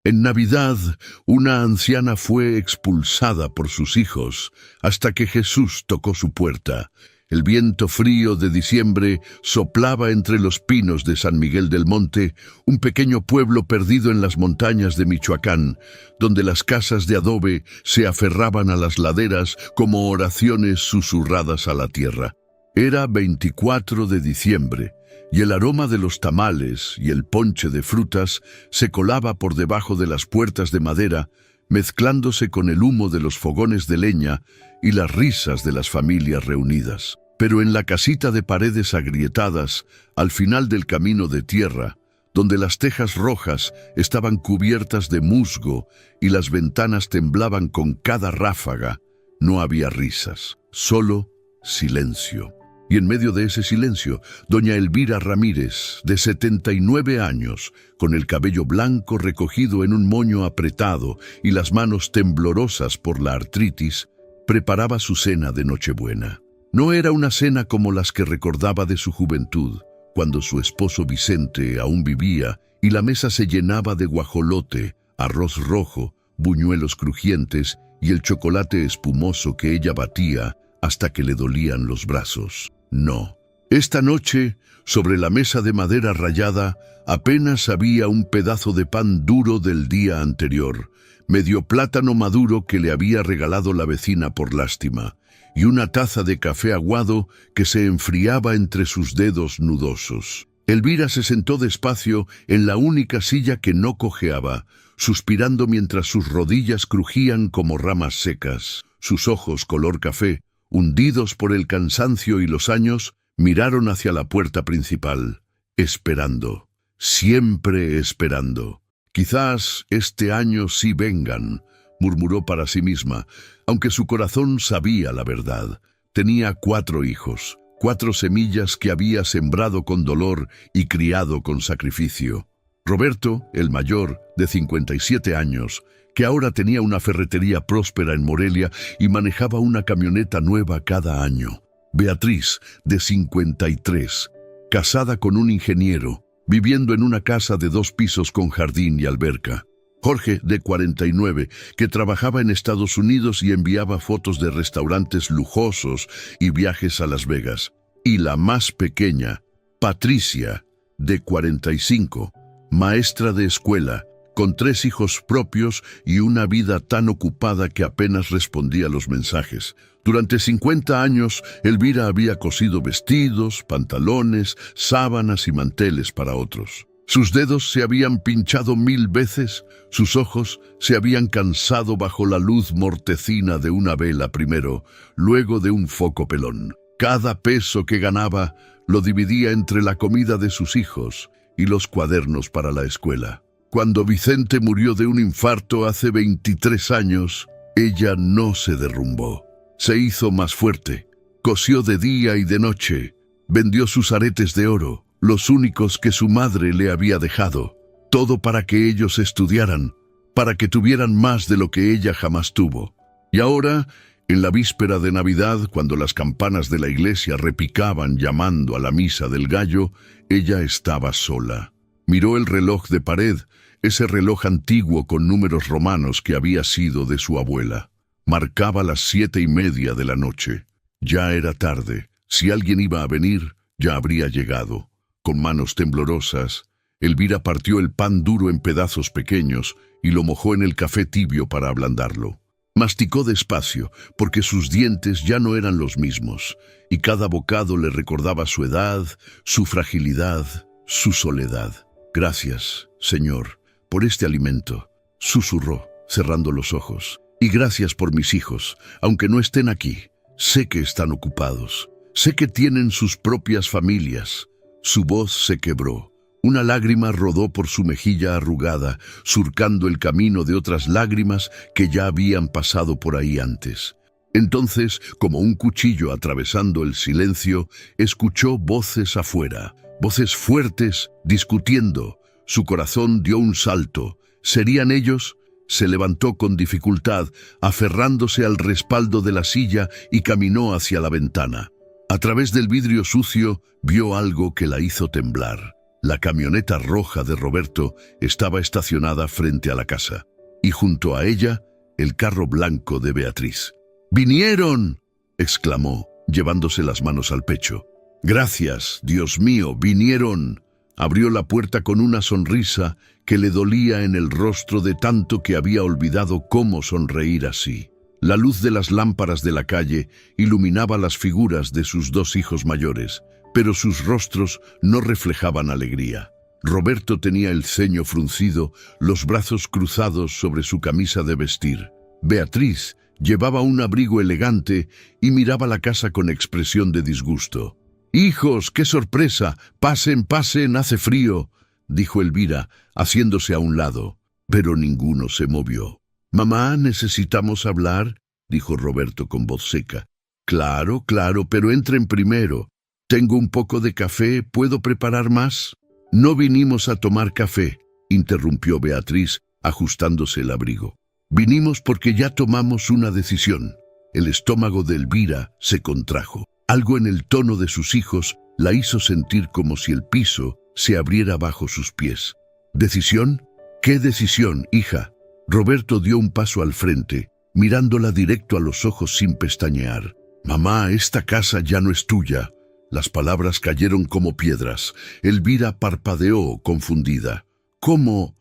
En Navidad, una anciana fue expulsada por sus hijos hasta que Jesús tocó su puerta. El viento frío de diciembre soplaba entre los pinos de San Miguel del Monte, un pequeño pueblo perdido en las montañas de Michoacán, donde las casas de adobe se aferraban a las laderas como oraciones susurradas a la tierra. Era 24 de diciembre, y el aroma de los tamales y el ponche de frutas se colaba por debajo de las puertas de madera, mezclándose con el humo de los fogones de leña y las risas de las familias reunidas. Pero en la casita de paredes agrietadas, al final del camino de tierra, donde las tejas rojas estaban cubiertas de musgo y las ventanas temblaban con cada ráfaga, no había risas, solo silencio. Y en medio de ese silencio, doña Elvira Ramírez, de 79 años, con el cabello blanco recogido en un moño apretado y las manos temblorosas por la artritis, preparaba su cena de Nochebuena. No era una cena como las que recordaba de su juventud, cuando su esposo Vicente aún vivía y la mesa se llenaba de guajolote, arroz rojo, buñuelos crujientes y el chocolate espumoso que ella batía hasta que le dolían los brazos. No. Esta noche, sobre la mesa de madera rayada, apenas había un pedazo de pan duro del día anterior, medio plátano maduro que le había regalado la vecina por lástima, y una taza de café aguado que se enfriaba entre sus dedos nudosos. Elvira se sentó despacio en la única silla que no cojeaba, suspirando mientras sus rodillas crujían como ramas secas. Sus ojos color café, hundidos por el cansancio y los años, miraron hacia la puerta principal, esperando, siempre esperando. Quizás este año sí vengan, murmuró para sí misma, aunque su corazón sabía la verdad. Tenía 4 hijos, 4 semillas que había sembrado con dolor y criado con sacrificio. Roberto, el mayor, de 57 años, que ahora tenía una ferretería próspera en Morelia y manejaba una camioneta nueva cada año. Beatriz, de 53, casada con un ingeniero, viviendo en una casa de 2 pisos con jardín y alberca. Jorge, de 49, que trabajaba en Estados Unidos y enviaba fotos de restaurantes lujosos y viajes a Las Vegas. Y la más pequeña, Patricia, de 45, maestra de escuela, con 3 hijos propios y una vida tan ocupada que apenas respondía a los mensajes. Durante 50 años, Elvira había cosido vestidos, pantalones, sábanas y manteles para otros. Sus dedos se habían pinchado 1000 veces, sus ojos se habían cansado bajo la luz mortecina de una vela primero, luego de un foco pelón. Cada peso que ganaba lo dividía entre la comida de sus hijos y los cuadernos para la escuela. Cuando Vicente murió de un infarto hace 23 años, ella no se derrumbó. Se hizo más fuerte, cosió de día y de noche, vendió sus aretes de oro, los únicos que su madre le había dejado, todo para que ellos estudiaran, para que tuvieran más de lo que ella jamás tuvo. Y ahora, en la víspera de Navidad, cuando las campanas de la iglesia repicaban llamando a la misa del gallo, ella estaba sola. Miró el reloj de pared, ese reloj antiguo con números romanos que había sido de su abuela. Marcaba las 7:30 de la noche. Ya era tarde. Si alguien iba a venir, ya habría llegado. Con manos temblorosas, Elvira partió el pan duro en pedazos pequeños y lo mojó en el café tibio para ablandarlo. Masticó despacio, porque sus dientes ya no eran los mismos, y cada bocado le recordaba su edad, su fragilidad, su soledad. «Gracias, Señor, por este alimento», susurró, cerrando los ojos. «Y gracias por mis hijos, aunque no estén aquí. Sé que están ocupados. Sé que tienen sus propias familias». Su voz se quebró. Una lágrima rodó por su mejilla arrugada, surcando el camino de otras lágrimas que ya habían pasado por ahí antes. Entonces, como un cuchillo atravesando el silencio, escuchó voces afuera, voces fuertes, discutiendo. Su corazón dio un salto. ¿Serían ellos? Se levantó con dificultad, aferrándose al respaldo de la silla y caminó hacia la ventana. A través del vidrio sucio, vio algo que la hizo temblar. La camioneta roja de Roberto estaba estacionada frente a la casa, y junto a ella, el carro blanco de Beatriz. ¡Vinieron!, exclamó, llevándose las manos al pecho. «Gracias, Dios mío, vinieron». Abrió la puerta con una sonrisa que le dolía en el rostro de tanto que había olvidado cómo sonreír así. La luz de las lámparas de la calle iluminaba las figuras de sus dos hijos mayores, pero sus rostros no reflejaban alegría. Roberto tenía el ceño fruncido, los brazos cruzados sobre su camisa de vestir. Beatriz llevaba un abrigo elegante y miraba la casa con expresión de disgusto. «Hijos, qué sorpresa, pasen, pasen, hace frío», dijo Elvira, haciéndose a un lado, pero ninguno se movió. «Mamá, necesitamos hablar», dijo Roberto con voz seca. «Claro, claro, pero entren primero. Tengo un poco de café, ¿puedo preparar más?» «No vinimos a tomar café», interrumpió Beatriz, ajustándose el abrigo. «Vinimos porque ya tomamos una decisión». El estómago de Elvira se contrajo. Algo en el tono de sus hijos la hizo sentir como si el piso se abriera bajo sus pies. ¿Decisión? ¿Qué decisión, hija? Roberto dio un paso al frente, mirándola directo a los ojos sin pestañear. «Mamá, esta casa ya no es tuya». Las palabras cayeron como piedras. Elvira parpadeó, confundida. ¿Cómo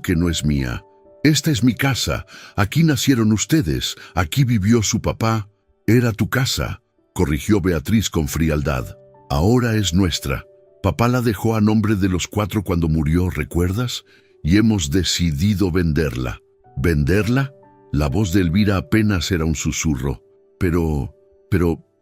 que no es mía? Esta es mi casa. Aquí nacieron ustedes. Aquí vivió su papá. Era tu casa, corrigió Beatriz con frialdad. Ahora es nuestra. Papá la dejó a nombre de los 4 cuando murió, ¿recuerdas? Y hemos decidido venderla. ¿Venderla? La voz de Elvira apenas era un susurro. Pero,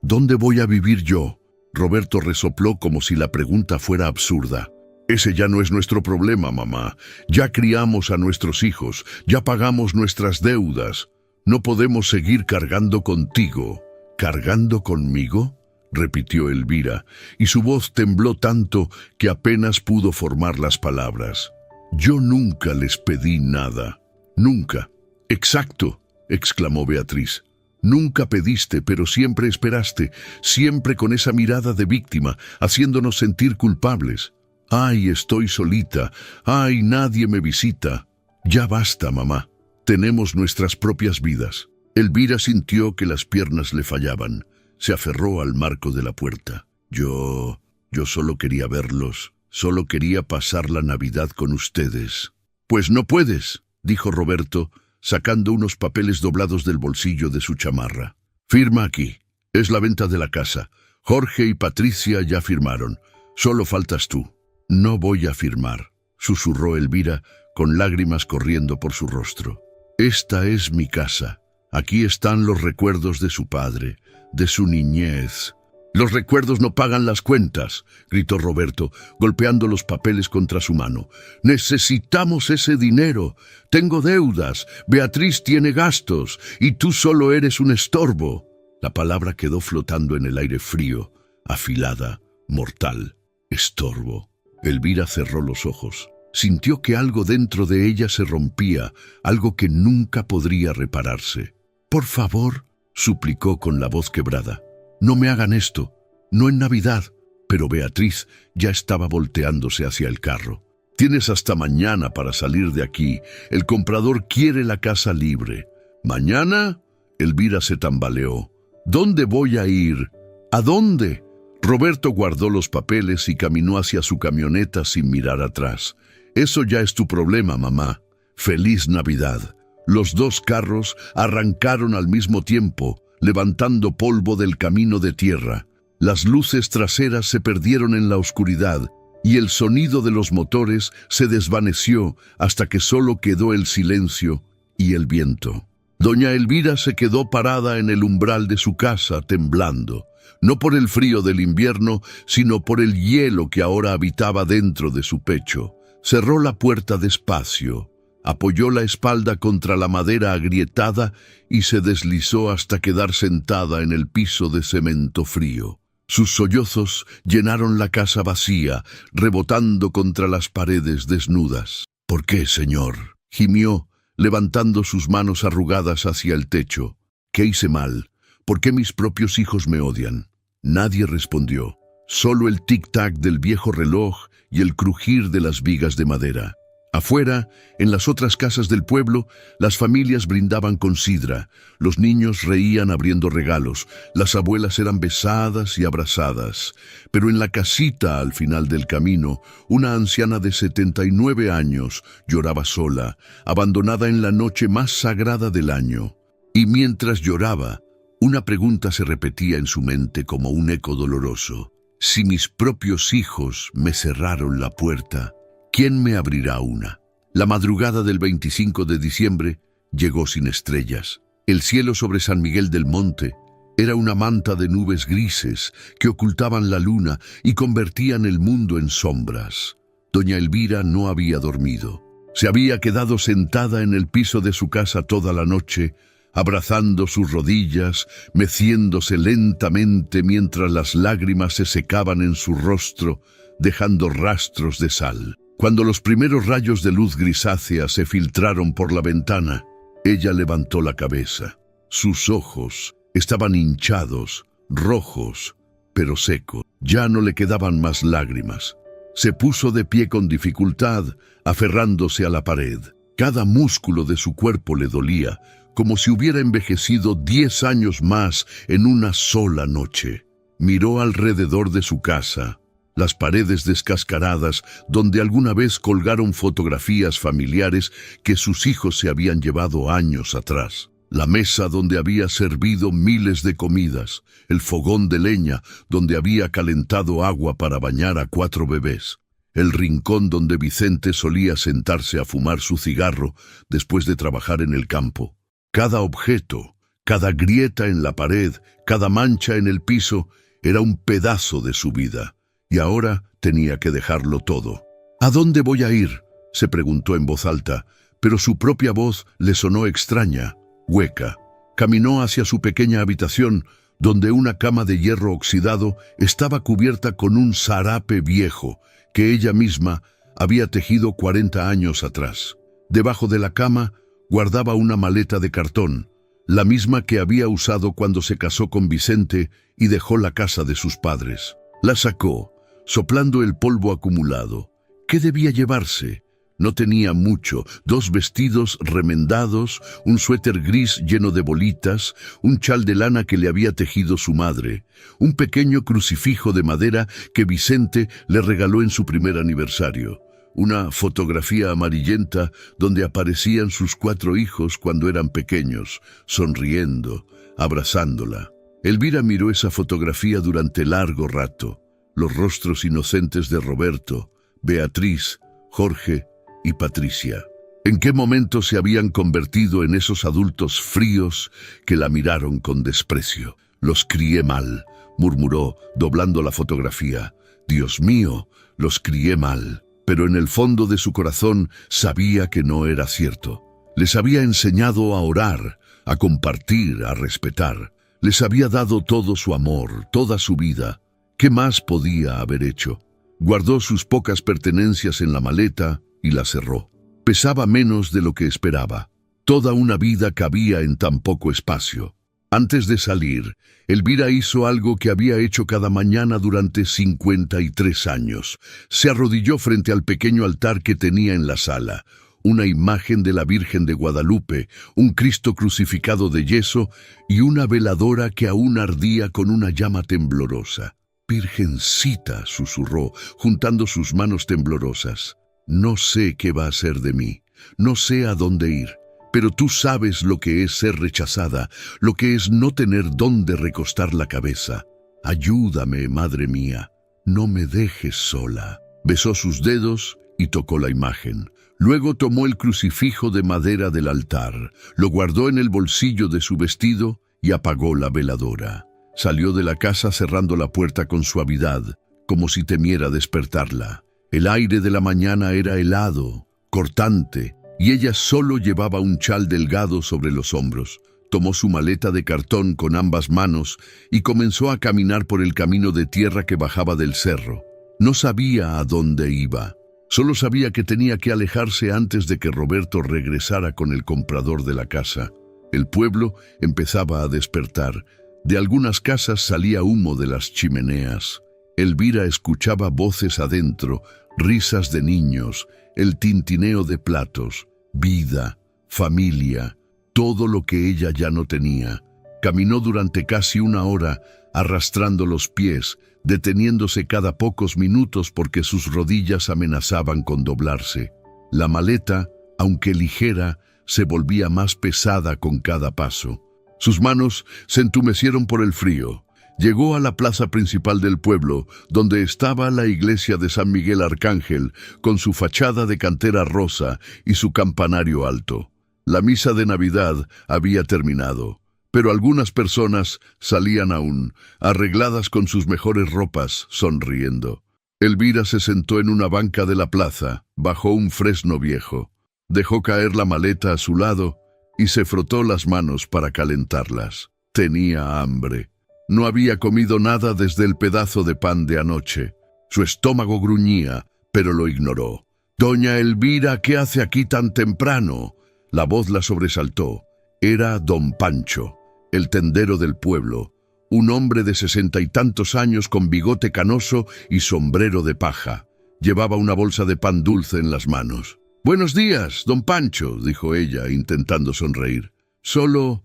¿dónde voy a vivir yo? Roberto resopló como si la pregunta fuera absurda. Ese ya no es nuestro problema, mamá. Ya criamos a nuestros hijos, ya pagamos nuestras deudas. No podemos seguir cargando contigo. ¿Cargando conmigo?, repitió Elvira, y su voz tembló tanto que apenas pudo formar las palabras. Yo nunca les pedí nada. Nunca. Exacto, exclamó Beatriz. Nunca pediste, pero siempre esperaste, siempre con esa mirada de víctima, haciéndonos sentir culpables. Ay, estoy solita. Ay, nadie me visita. Ya basta, mamá. Tenemos nuestras propias vidas. Elvira sintió que las piernas le fallaban. Se aferró al marco de la puerta. Yo solo quería verlos. Solo quería pasar la Navidad con ustedes. Pues no puedes, dijo Roberto, sacando unos papeles doblados del bolsillo de su chamarra. Firma aquí. Es la venta de la casa. Jorge y Patricia ya firmaron. Solo faltas tú. No voy a firmar, susurró Elvira, con lágrimas corriendo por su rostro. Esta es mi casa. Aquí están los recuerdos de su padre, de su niñez. Los recuerdos no pagan las cuentas, gritó Roberto, golpeando los papeles contra su mano. Necesitamos ese dinero. Tengo deudas, Beatriz tiene gastos, y tú solo eres un estorbo. La palabra quedó flotando en el aire frío, afilada, mortal. Estorbo. Elvira cerró los ojos. Sintió que algo dentro de ella se rompía, algo que nunca podría repararse. «Por favor», suplicó con la voz quebrada, «no me hagan esto, no en Navidad». Pero Beatriz ya estaba volteándose hacia el carro. «Tienes hasta mañana para salir de aquí. El comprador quiere la casa libre». «¿Mañana?», Elvira se tambaleó. «¿Dónde voy a ir? ¿A dónde?». Roberto guardó los papeles y caminó hacia su camioneta sin mirar atrás. «Eso ya es tu problema, mamá. Feliz Navidad». Los 2 carros arrancaron al mismo tiempo, levantando polvo del camino de tierra. Las luces traseras se perdieron en la oscuridad y el sonido de los motores se desvaneció hasta que solo quedó el silencio y el viento. Doña Elvira se quedó parada en el umbral de su casa temblando, no por el frío del invierno, sino por el hielo que ahora habitaba dentro de su pecho. Cerró la puerta despacio, apoyó la espalda contra la madera agrietada y se deslizó hasta quedar sentada en el piso de cemento frío. Sus sollozos llenaron la casa vacía, rebotando contra las paredes desnudas. «¿Por qué, señor?», gimió, levantando sus manos arrugadas hacia el techo. «¿Qué hice mal? ¿Por qué mis propios hijos me odian?». Nadie respondió. solo el tic-tac del viejo reloj y el crujir de las vigas de madera. Afuera, en las otras casas del pueblo, las familias brindaban con sidra, los niños reían abriendo regalos, las abuelas eran besadas y abrazadas. Pero en la casita al final del camino, una anciana de 79 años lloraba sola, abandonada en la noche más sagrada del año. Y mientras lloraba, una pregunta se repetía en su mente como un eco doloroso. Si mis propios hijos me cerraron la puerta, ¿quién me abrirá una? La madrugada del 25 de diciembre llegó sin estrellas. El cielo sobre San Miguel del Monte era una manta de nubes grises que ocultaban la luna y convertían el mundo en sombras. Doña Elvira no había dormido. Se había quedado sentada en el piso de su casa toda la noche, abrazando sus rodillas, meciéndose lentamente mientras las lágrimas se secaban en su rostro, dejando rastros de sal. Cuando los primeros rayos de luz grisácea se filtraron por la ventana, ella levantó la cabeza. Sus ojos estaban hinchados, rojos, pero secos. Ya no le quedaban más lágrimas. Se puso de pie con dificultad, aferrándose a la pared. Cada músculo de su cuerpo le dolía, como si hubiera envejecido 10 años más en una sola noche. Miró alrededor de su casa, las paredes descascaradas donde alguna vez colgaron fotografías familiares que sus hijos se habían llevado años atrás. La mesa donde había servido miles de comidas, el fogón de leña donde había calentado agua para bañar a 4 bebés, el rincón donde Vicente solía sentarse a fumar su cigarro después de trabajar en el campo. Cada objeto, cada grieta en la pared, cada mancha en el piso, era un pedazo de su vida. Y ahora tenía que dejarlo todo. ¿A dónde voy a ir?, se preguntó en voz alta, pero su propia voz le sonó extraña, hueca. Caminó hacia su pequeña habitación, donde una cama de hierro oxidado estaba cubierta con un zarape viejo que ella misma había tejido 40 años atrás. Debajo de la cama guardaba una maleta de cartón, la misma que había usado cuando se casó con Vicente y dejó la casa de sus padres. La sacó, soplando el polvo acumulado. ¿Qué debía llevarse? No tenía mucho: 2 vestidos remendados, un suéter gris lleno de bolitas, un chal de lana que le había tejido su madre, un pequeño crucifijo de madera que Vicente le regaló en su primer aniversario, una fotografía amarillenta donde aparecían sus 4 hijos cuando eran pequeños, sonriendo, abrazándola. Elvira miró esa fotografía durante largo rato. Los rostros inocentes de Roberto, Beatriz, Jorge y Patricia. ¿En qué momento se habían convertido en esos adultos fríos que la miraron con desprecio? Los crié mal, murmuró, doblando la fotografía. Dios mío, los crié mal. Pero en el fondo de su corazón sabía que no era cierto. Les había enseñado a orar, a compartir, a respetar. Les había dado todo su amor, toda su vida. ¿Qué más podía haber hecho? Guardó sus pocas pertenencias en la maleta y la cerró. Pesaba menos de lo que esperaba. Toda una vida cabía en tan poco espacio. Antes de salir, Elvira hizo algo que había hecho cada mañana durante 53 años. Se arrodilló frente al pequeño altar que tenía en la sala. Una imagen de la Virgen de Guadalupe, un Cristo crucificado de yeso y una veladora que aún ardía con una llama temblorosa. «Virgencita», susurró, juntando sus manos temblorosas. «No sé qué va a ser de mí, no sé a dónde ir, pero tú sabes lo que es ser rechazada, lo que es no tener dónde recostar la cabeza. Ayúdame, madre mía, no me dejes sola». Besó sus dedos y tocó la imagen. Luego tomó el crucifijo de madera del altar, lo guardó en el bolsillo de su vestido y apagó la veladora. Salió de la casa cerrando la puerta con suavidad, como si temiera despertarla. El aire de la mañana era helado, cortante, y ella solo llevaba un chal delgado sobre los hombros. Tomó su maleta de cartón con ambas manos y comenzó a caminar por el camino de tierra que bajaba del cerro. No sabía a dónde iba. Solo sabía que tenía que alejarse antes de que Roberto regresara con el comprador de la casa. El pueblo empezaba a despertar. De algunas casas salía humo de las chimeneas. Elvira escuchaba voces adentro, risas de niños, el tintineo de platos, vida, familia, todo lo que ella ya no tenía. Caminó durante casi una hora, arrastrando los pies, deteniéndose cada pocos minutos porque sus rodillas amenazaban con doblarse. La maleta, aunque ligera, se volvía más pesada con cada paso. Sus manos se entumecieron por el frío. Llegó a la plaza principal del pueblo, donde estaba la iglesia de San Miguel Arcángel, con su fachada de cantera rosa y su campanario alto. La misa de Navidad había terminado, pero algunas personas salían aún, arregladas con sus mejores ropas, sonriendo. Elvira se sentó en una banca de la plaza, bajo un fresno viejo. Dejó caer la maleta a su lado y se frotó las manos para calentarlas. Tenía hambre. No había comido nada desde el pedazo de pan de anoche. Su estómago gruñía, pero lo ignoró. «Doña Elvira, ¿qué hace aquí tan temprano?». La voz la sobresaltó. Era don Pancho, el tendero del pueblo, un hombre de 60 y tantos años con bigote canoso y sombrero de paja. Llevaba una bolsa de pan dulce en las manos. «Buenos días, don Pancho», dijo ella, intentando sonreír. Solo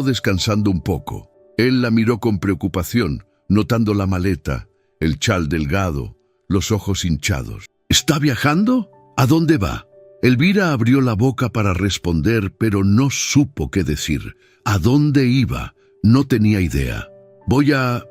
descansando un poco». Él la miró con preocupación, notando la maleta, el chal delgado, los ojos hinchados. «¿Está viajando? ¿A dónde va?». Elvira abrió la boca para responder, pero no supo qué decir. ¿A dónde iba? No tenía idea. Voy a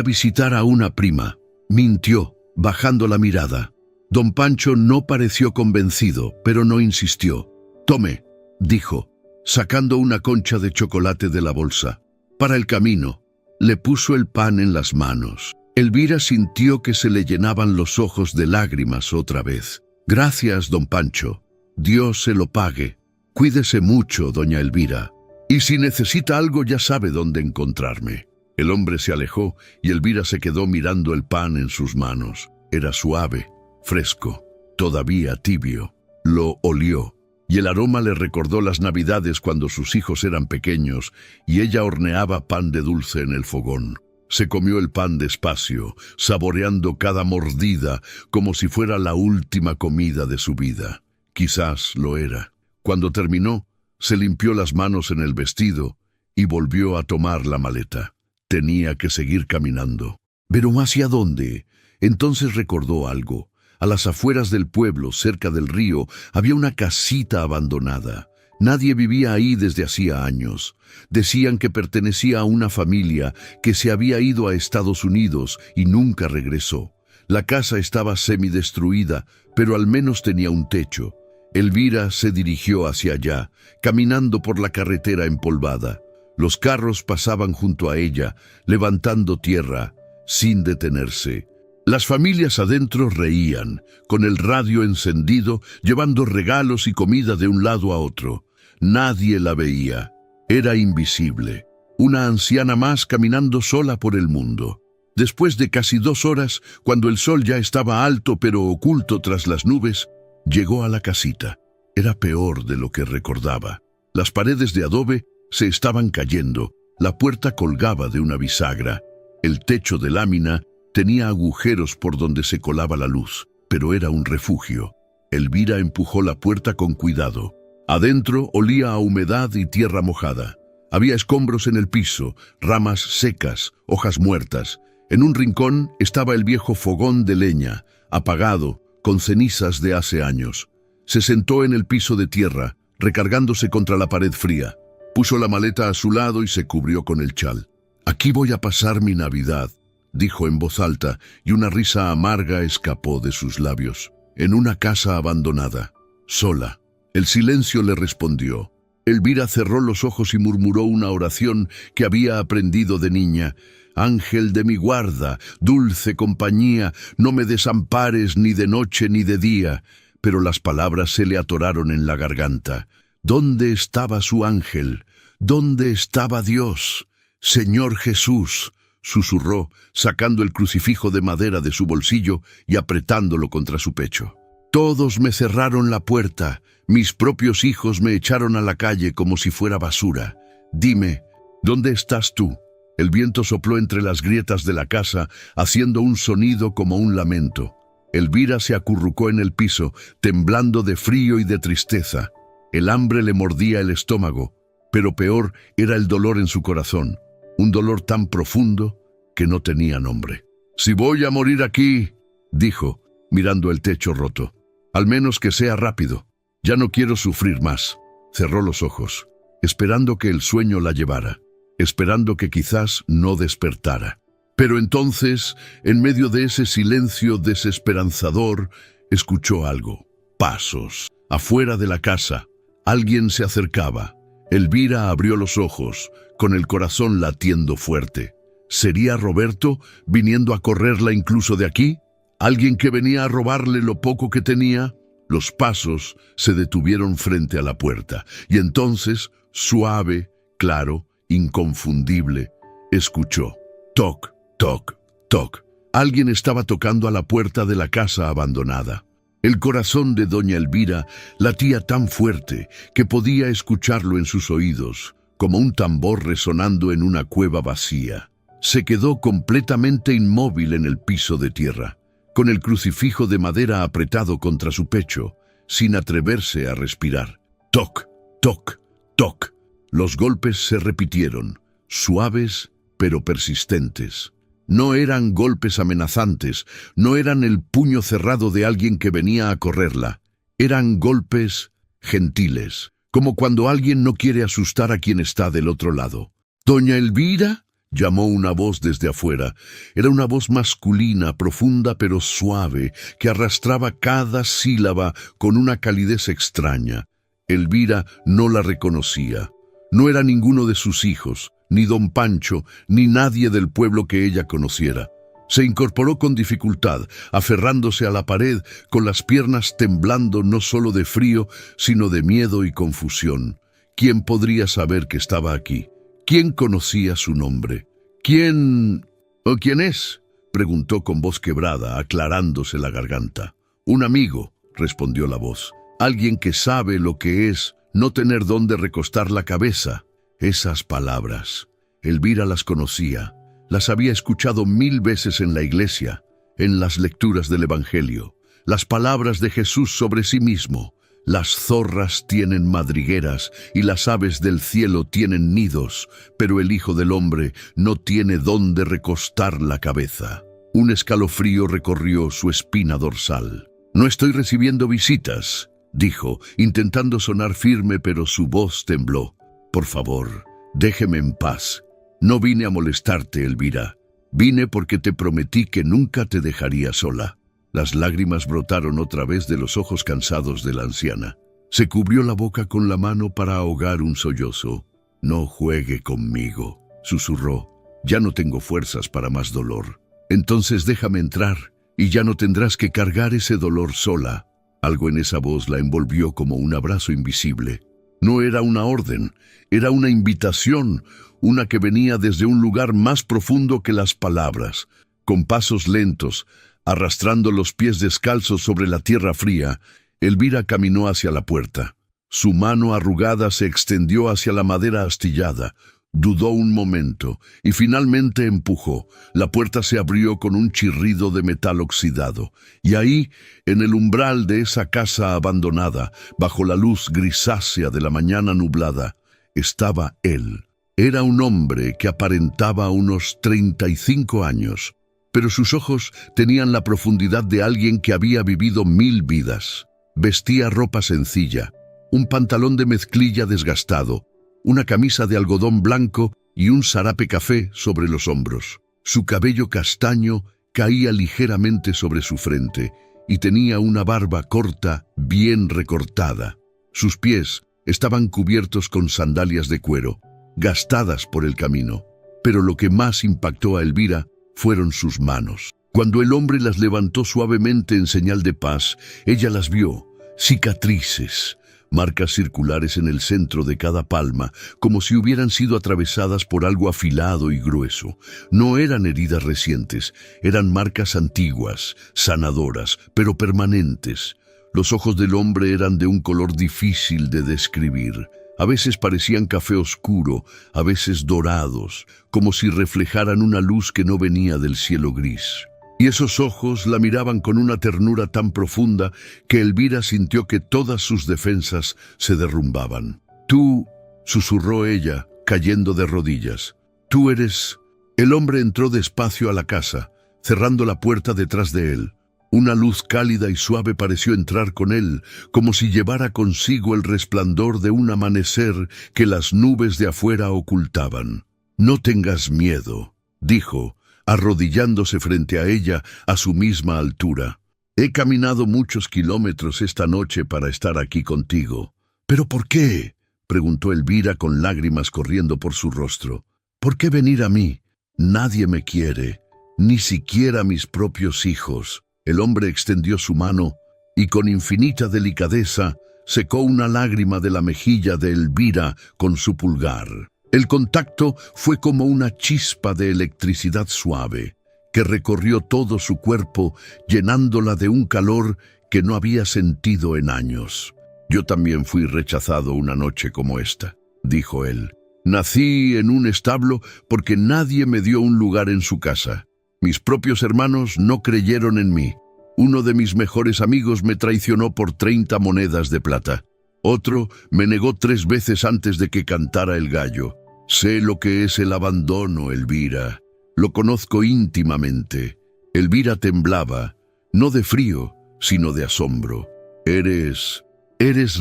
visitar a una prima», mintió, bajando la mirada. Don Pancho no pareció convencido, pero no insistió. «Tome», dijo, sacando una concha de chocolate de la bolsa. «Para el camino». Le puso el pan en las manos. Elvira sintió que se le llenaban los ojos de lágrimas otra vez. «Gracias, don Pancho. Dios se lo pague. Cuídese mucho, doña Elvira. Y si necesita algo ya sabe dónde encontrarme». El hombre se alejó y Elvira se quedó mirando el pan en sus manos. Era suave, fresco, todavía tibio. Lo olió. Y el aroma le recordó las Navidades cuando sus hijos eran pequeños y ella horneaba pan de dulce en el fogón. Se comió el pan despacio, saboreando cada mordida como si fuera la última comida de su vida. Quizás lo era. Cuando terminó, se limpió las manos en el vestido y volvió a tomar la maleta. Tenía que seguir caminando. ¿Pero hacia dónde? Entonces recordó algo. A las afueras del pueblo, cerca del río, había una casita abandonada. Nadie vivía ahí desde hacía años. Decían que pertenecía a una familia que se había ido a Estados Unidos y nunca regresó. La casa estaba semidestruida, pero al menos tenía un techo. Elvira se dirigió hacia allá, caminando por la carretera empolvada. Los carros pasaban junto a ella, levantando tierra, sin detenerse. Las familias adentro reían, con el radio encendido, llevando regalos y comida de un lado a otro. Nadie la veía. Era invisible. Una anciana más caminando sola por el mundo. Después de casi 2 horas, cuando el sol ya estaba alto pero oculto tras las nubes, llegó a la casita. Era peor de lo que recordaba. Las paredes de adobe se estaban cayendo. La puerta colgaba de una bisagra. El techo de lámina tenía agujeros por donde se colaba la luz, pero era un refugio. Elvira empujó la puerta con cuidado. Adentro olía a humedad y tierra mojada. Había escombros en el piso, ramas secas, hojas muertas. En un rincón estaba el viejo fogón de leña, apagado, con cenizas de hace años. Se sentó en el piso de tierra, recargándose contra la pared fría. Puso la maleta a su lado y se cubrió con el chal. «Aquí voy a pasar mi Navidad», dijo en voz alta, y una risa amarga escapó de sus labios. «En una casa abandonada, sola». El silencio le respondió. Elvira cerró los ojos y murmuró una oración que había aprendido de niña. «Ángel de mi guarda, dulce compañía, no me desampares ni de noche ni de día». Pero las palabras se le atoraron en la garganta. ¿Dónde estaba su ángel? ¿Dónde estaba Dios? «Señor Jesús», susurró, sacando el crucifijo de madera de su bolsillo y apretándolo contra su pecho. «Todos me cerraron la puerta, mis propios hijos me echaron a la calle como si fuera basura. Dime, ¿dónde estás tú?». El viento sopló entre las grietas de la casa, haciendo un sonido como un lamento. Elvira se acurrucó en el piso, temblando de frío y de tristeza. El hambre le mordía el estómago, pero peor era el dolor en su corazón, un dolor tan profundo que no tenía nombre. «Si voy a morir aquí», dijo, mirando el techo roto, «al menos que sea rápido. Ya no quiero sufrir más». Cerró los ojos, esperando que el sueño la llevara, esperando que quizás no despertara. Pero entonces, en medio de ese silencio desesperanzador, escuchó algo. Pasos. Afuera de la casa, alguien se acercaba. Elvira abrió los ojos, con el corazón latiendo fuerte. ¿Sería Roberto viniendo a correrla incluso de aquí? ¿Alguien que venía a robarle lo poco que tenía? Los pasos se detuvieron frente a la puerta, y entonces, suave, claro, inconfundible, escuchó. Toc, toc, toc. Alguien estaba tocando a la puerta de la casa abandonada. El corazón de doña Elvira latía tan fuerte que podía escucharlo en sus oídos, como un tambor resonando en una cueva vacía. Se quedó completamente inmóvil en el piso de tierra, con el crucifijo de madera apretado contra su pecho, sin atreverse a respirar. Toc, toc, toc. Los golpes se repitieron, suaves pero persistentes. No eran golpes amenazantes, no eran el puño cerrado de alguien que venía a correrla. Eran golpes gentiles, como cuando alguien no quiere asustar a quien está del otro lado. «¿Doña Elvira?», llamó una voz desde afuera. Era una voz masculina, profunda pero suave, que arrastraba cada sílaba con una calidez extraña. Elvira no la reconocía. No era ninguno de sus hijos, ni don Pancho, ni nadie del pueblo que ella conociera. Se incorporó con dificultad, aferrándose a la pared, con las piernas temblando no solo de frío, sino de miedo y confusión. ¿Quién podría saber que estaba aquí? ¿Quién conocía su nombre? ¿Quién... ¿O quién es?, preguntó con voz quebrada, aclarándose la garganta. «Un amigo», respondió la voz. «Alguien que sabe lo que es no tener dónde recostar la cabeza». Esas palabras, Elvira las conocía, las había escuchado 1000 veces en la iglesia, en las lecturas del Evangelio. Las palabras de Jesús sobre sí mismo. Las zorras tienen madrigueras y las aves del cielo tienen nidos, pero el Hijo del Hombre no tiene dónde recostar la cabeza. Un escalofrío recorrió su espina dorsal. «No estoy recibiendo visitas», dijo, intentando sonar firme, pero su voz tembló. «Por favor, déjeme en paz. No vine a molestarte, Elvira. Vine porque te prometí que nunca te dejaría sola». Las lágrimas brotaron otra vez de los ojos cansados de la anciana. Se cubrió la boca con la mano para ahogar un sollozo. «No juegue conmigo», susurró. «Ya no tengo fuerzas para más dolor. Entonces déjame entrar y ya no tendrás que cargar ese dolor sola». Algo en esa voz la envolvió como un abrazo invisible. No era una orden, era una invitación, una que venía desde un lugar más profundo que las palabras. Con pasos lentos, arrastrando los pies descalzos sobre la tierra fría, Elvira caminó hacia la puerta. Su mano arrugada se extendió hacia la madera astillada. Dudó un momento y finalmente empujó. La puerta se abrió con un chirrido de metal oxidado. Y ahí, en el umbral de esa casa abandonada, bajo la luz grisácea de la mañana nublada, estaba él. Era un hombre que aparentaba unos 35 años, pero sus ojos tenían la profundidad de alguien que había vivido 1000 vidas. Vestía ropa sencilla, un pantalón de mezclilla desgastado, una camisa de algodón blanco y un sarape café sobre los hombros. Su cabello castaño caía ligeramente sobre su frente y tenía una barba corta, bien recortada. Sus pies estaban cubiertos con sandalias de cuero, gastadas por el camino. Pero lo que más impactó a Elvira fueron sus manos. Cuando el hombre las levantó suavemente en señal de paz, ella las vio, cicatrices, marcas circulares en el centro de cada palma, como si hubieran sido atravesadas por algo afilado y grueso. No eran heridas recientes, eran marcas antiguas, sanadoras, pero permanentes. Los ojos del hombre eran de un color difícil de describir, A veces parecían café oscuro, a veces dorados, como si reflejaran una luz que no venía del cielo gris. Y esos ojos la miraban con una ternura tan profunda que Elvira sintió que todas sus defensas se derrumbaban. «Tú», susurró ella, cayendo de rodillas. «Tú eres...». El hombre entró despacio a la casa, cerrando la puerta detrás de él. Una luz cálida y suave pareció entrar con él, como si llevara consigo el resplandor de un amanecer que las nubes de afuera ocultaban. «No tengas miedo», dijo, arrodillándose frente a ella a su misma altura. «He caminado muchos kilómetros esta noche para estar aquí contigo». «¿Pero por qué?», preguntó Elvira con lágrimas corriendo por su rostro. «¿Por qué venir a mí? Nadie me quiere, ni siquiera mis propios hijos». El hombre extendió su mano y con infinita delicadeza secó una lágrima de la mejilla de Elvira con su pulgar. El contacto fue como una chispa de electricidad suave que recorrió todo su cuerpo, llenándola de un calor que no había sentido en años. «Yo también fui rechazado una noche como esta», dijo él. «Nací en un establo porque nadie me dio un lugar en su casa. Mis propios hermanos no creyeron en mí. Uno de mis mejores amigos me traicionó por 30 monedas de plata. Otro me negó 3 veces antes de que cantara el gallo. Sé lo que es el abandono, Elvira. Lo conozco íntimamente». Elvira temblaba, no de frío, sino de asombro. ¿Eres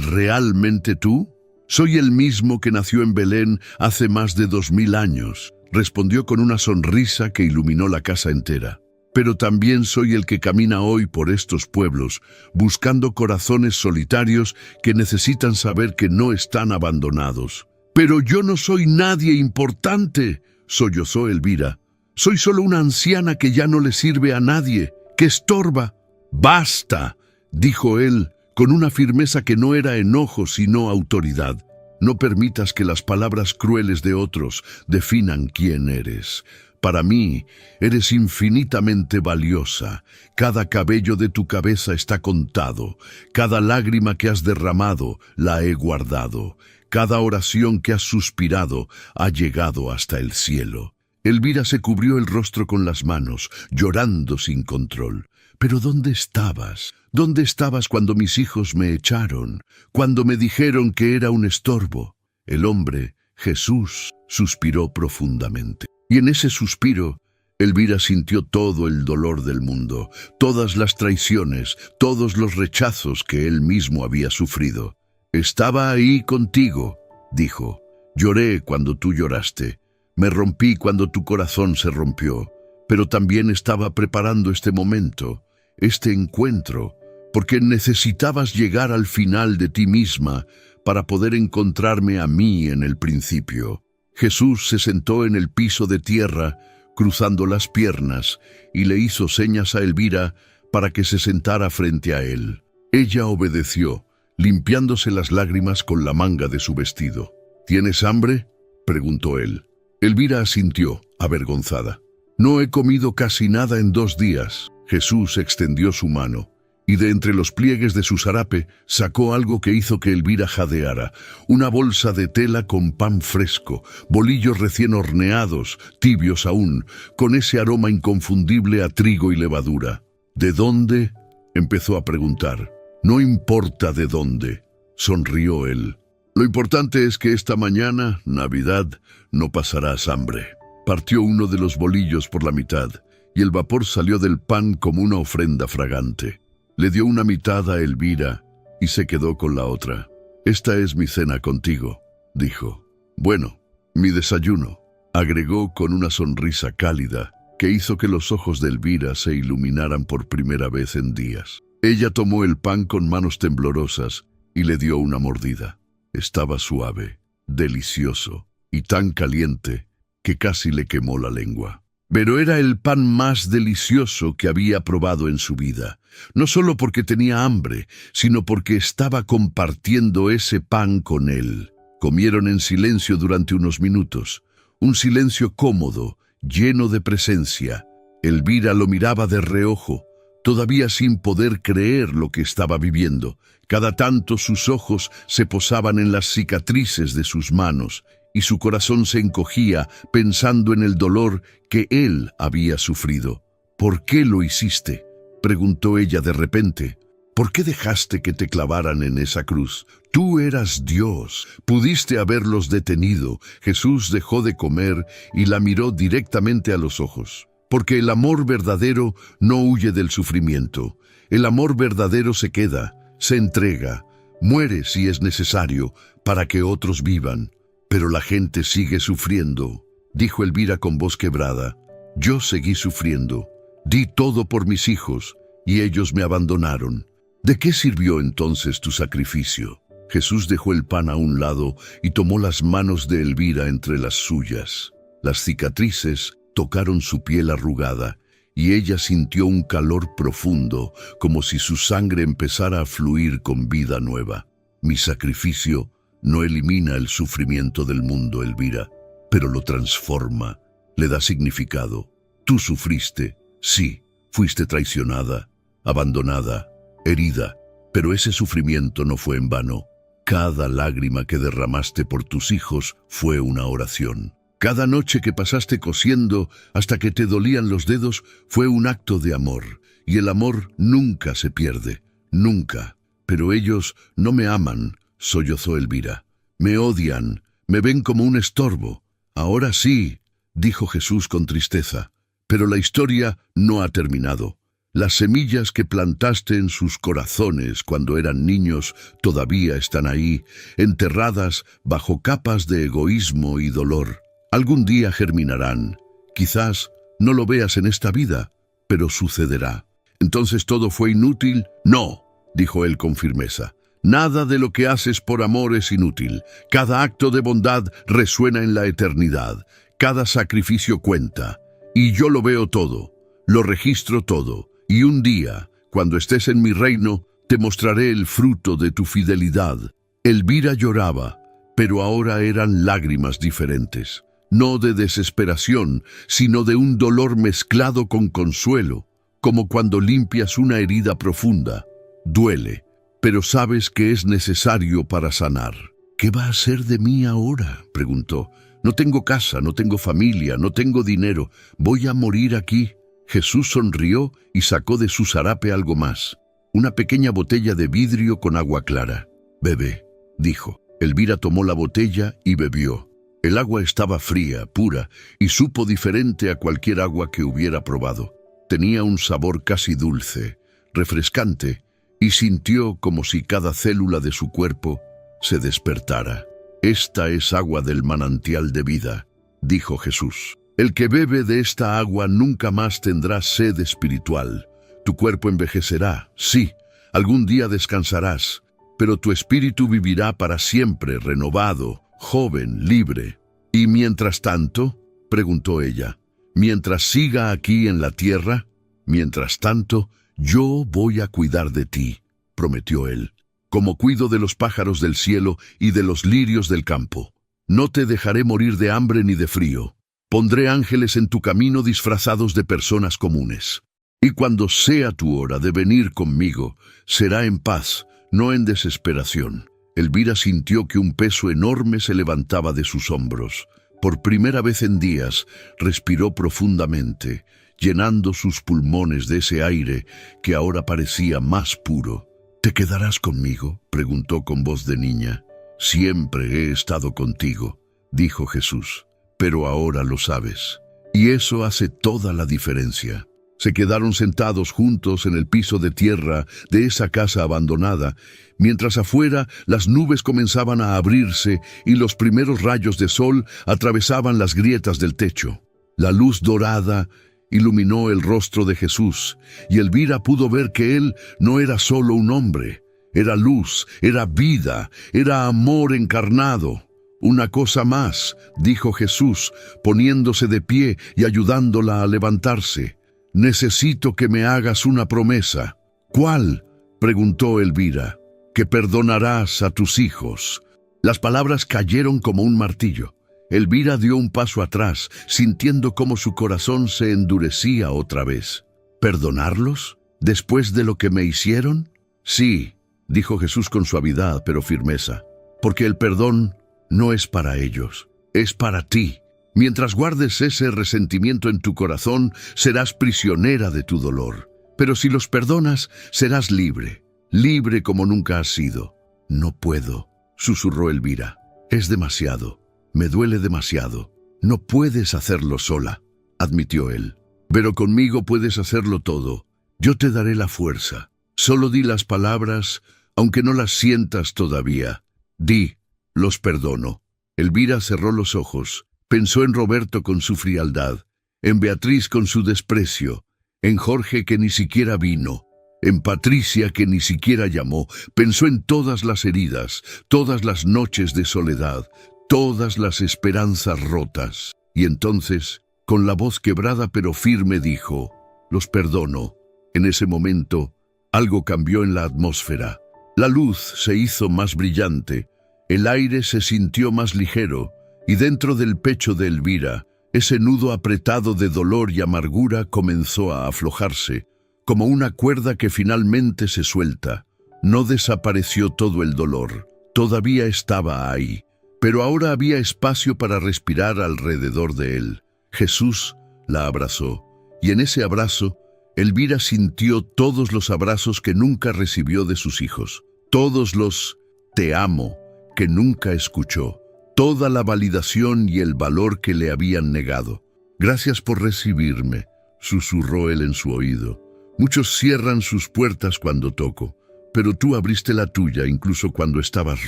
realmente tú?» «Soy el mismo que nació en Belén hace más de 2000 años», respondió con una sonrisa que iluminó la casa entera. «Pero también soy el que camina hoy por estos pueblos, buscando corazones solitarios que necesitan saber que no están abandonados». «Pero yo no soy nadie importante», sollozó Elvira. «Soy solo una anciana que ya no le sirve a nadie, que estorba». «Basta», dijo él, con una firmeza que no era enojo sino autoridad. «No permitas que las palabras crueles de otros definan quién eres. Para mí, eres infinitamente valiosa. Cada cabello de tu cabeza está contado. Cada lágrima que has derramado la he guardado. Cada oración que has suspirado ha llegado hasta el cielo». Elvira se cubrió el rostro con las manos, llorando sin control. «¿Pero dónde estabas? ¿Dónde estabas cuando mis hijos me echaron? Cuando me dijeron que era un estorbo?» El hombre, Jesús, suspiró profundamente. Y en ese suspiro, Elvira sintió todo el dolor del mundo, todas las traiciones, todos los rechazos que él mismo había sufrido. «Estaba ahí contigo», dijo. «Lloré cuando tú lloraste. Me rompí cuando tu corazón se rompió. Pero también estaba preparando este momento, este encuentro, porque necesitabas llegar al final de ti misma para poder encontrarme a mí en el principio». Jesús se sentó en el piso de tierra, cruzando las piernas, y le hizo señas a Elvira para que se sentara frente a él. Ella obedeció, limpiándose las lágrimas con la manga de su vestido. «¿Tienes hambre?», preguntó él. Elvira asintió, avergonzada. «No he comido casi nada en 2 días». Jesús extendió su mano, y de entre los pliegues de su zarape sacó algo que hizo que Elvira jadeara, una bolsa de tela con pan fresco, bolillos recién horneados, tibios aún, con ese aroma inconfundible a trigo y levadura. «¿De dónde?», empezó a preguntar. «No importa de dónde», sonrió él. «Lo importante es que esta mañana, Navidad, no pasarás hambre». Partió uno de los bolillos por la mitad, y el vapor salió del pan como una ofrenda fragante. Le dio una mitad a Elvira y se quedó con la otra. «Esta es mi cena contigo», dijo. «Bueno, mi desayuno», agregó con una sonrisa cálida que hizo que los ojos de Elvira se iluminaran por primera vez en días. Ella tomó el pan con manos temblorosas y le dio una mordida. Estaba suave, delicioso y tan caliente que casi le quemó la lengua. Pero era el pan más delicioso que había probado en su vida, no solo porque tenía hambre, sino porque estaba compartiendo ese pan con él. Comieron en silencio durante unos minutos, un silencio cómodo, lleno de presencia. Elvira lo miraba de reojo, todavía sin poder creer lo que estaba viviendo. Cada tanto sus ojos se posaban en las cicatrices de sus manos y su corazón se encogía pensando en el dolor que él había sufrido. «¿Por qué lo hiciste?», preguntó ella de repente. «¿Por qué dejaste que te clavaran en esa cruz? Tú eras Dios, pudiste haberlos detenido». Jesús dejó de comer y la miró directamente a los ojos. Porque el amor verdadero no huye del sufrimiento. El amor verdadero se queda, se entrega, muere si es necesario para que otros vivan. Pero la gente sigue sufriendo, dijo Elvira con voz quebrada. Yo seguí sufriendo. Di todo por mis hijos y ellos me abandonaron. ¿De qué sirvió entonces tu sacrificio? Jesús dejó el pan a un lado y tomó las manos de Elvira entre las suyas. Las cicatrices tocaron su piel arrugada y ella sintió un calor profundo, como si su sangre empezara a fluir con vida nueva. Mi sacrificio no elimina el sufrimiento del mundo, Elvira, pero lo transforma, le da significado. Tú sufriste, sí, fuiste traicionada, abandonada, herida, pero ese sufrimiento no fue en vano. Cada lágrima que derramaste por tus hijos fue una oración. Cada noche que pasaste cosiendo hasta que te dolían los dedos fue un acto de amor, y el amor nunca se pierde, nunca. Pero ellos no me aman, sollozó Elvira. Me odian, me ven como un estorbo. Ahora sí, dijo Jesús con tristeza, pero la historia no ha terminado. Las semillas que plantaste en sus corazones cuando eran niños todavía están ahí, enterradas bajo capas de egoísmo y dolor. Algún día germinarán. Quizás no lo veas en esta vida, pero sucederá. ¿Entonces todo fue inútil? No, dijo él con firmeza. Nada de lo que haces por amor es inútil. Cada acto de bondad resuena en la eternidad. Cada sacrificio cuenta. Y yo lo veo todo, lo registro todo. Y un día, cuando estés en mi reino, te mostraré el fruto de tu fidelidad. Elvira lloraba, pero ahora eran lágrimas diferentes. No de desesperación, sino de un dolor mezclado con consuelo, como cuando limpias una herida profunda. Duele, pero sabes que es necesario para sanar. ¿Qué va a ser de mí ahora?, preguntó. No tengo casa, no tengo familia, no tengo dinero. ¿Voy a morir aquí? Jesús sonrió y sacó de su zarape algo más. Una pequeña botella de vidrio con agua clara. Bebe, dijo. Elvira tomó la botella y bebió. El agua estaba fría, pura, y supo diferente a cualquier agua que hubiera probado. Tenía un sabor casi dulce, refrescante, y sintió como si cada célula de su cuerpo se despertara. Esta es agua del manantial de vida, dijo Jesús. El que bebe de esta agua nunca más tendrá sed espiritual. Tu cuerpo envejecerá, sí, algún día descansarás, pero tu espíritu vivirá para siempre renovado, joven, libre. ¿Y mientras tanto?, preguntó ella. ¿Mientras siga aquí en la tierra? Mientras tanto, yo voy a cuidar de ti, prometió él, como cuido de los pájaros del cielo y de los lirios del campo. No te dejaré morir de hambre ni de frío. Pondré ángeles en tu camino disfrazados de personas comunes. Y cuando sea tu hora de venir conmigo, será en paz, no en desesperación. Elvira sintió que un peso enorme se levantaba de sus hombros. Por primera vez en días, respiró profundamente, llenando sus pulmones de ese aire que ahora parecía más puro. ¿Te quedarás conmigo?, preguntó con voz de niña. Siempre he estado contigo, dijo Jesús, pero ahora lo sabes. Y eso hace toda la diferencia. Se quedaron sentados juntos en el piso de tierra de esa casa abandonada, mientras afuera las nubes comenzaban a abrirse y los primeros rayos de sol atravesaban las grietas del techo. La luz dorada iluminó el rostro de Jesús, y Elvira pudo ver que él no era solo un hombre. Era luz, era vida, era amor encarnado. Una cosa más, dijo Jesús, poniéndose de pie y ayudándola a levantarse. Necesito que me hagas una promesa. ¿Cuál?, preguntó Elvira. Que perdonarás a tus hijos. Las palabras cayeron como un martillo. Elvira dio un paso atrás, sintiendo cómo su corazón se endurecía otra vez. ¿Perdonarlos?, ¿Después de lo que me hicieron? Sí, dijo Jesús con suavidad pero firmeza, porque el perdón no es para ellos, es para ti. Mientras guardes ese resentimiento en tu corazón, serás prisionera de tu dolor. Pero si los perdonas, serás libre, libre como nunca has sido. No puedo, susurró Elvira. Es demasiado, me duele demasiado. No puedes hacerlo sola, admitió él. Pero conmigo puedes hacerlo todo. Yo te daré la fuerza. Solo di las palabras, aunque no las sientas todavía. Di, los perdono. Elvira cerró los ojos. Pensó en Roberto con su frialdad, en Beatriz con su desprecio, en Jorge que ni siquiera vino, en Patricia que ni siquiera llamó. Pensó en todas las heridas, todas las noches de soledad, todas las esperanzas rotas. Y entonces, con la voz quebrada pero firme, dijo, los perdono. En ese momento, algo cambió en la atmósfera. La luz se hizo más brillante, el aire se sintió más ligero, y dentro del pecho de Elvira, ese nudo apretado de dolor y amargura comenzó a aflojarse, como una cuerda que finalmente se suelta. No desapareció todo el dolor, todavía estaba ahí, pero ahora había espacio para respirar alrededor de él. Jesús la abrazó, y en ese abrazo, Elvira sintió todos los abrazos que nunca recibió de sus hijos, todos los «te amo» que nunca escuchó, toda la validación y el valor que le habían negado. Gracias por recibirme, susurró él en su oído. Muchos cierran sus puertas cuando toco, pero tú abriste la tuya incluso cuando estabas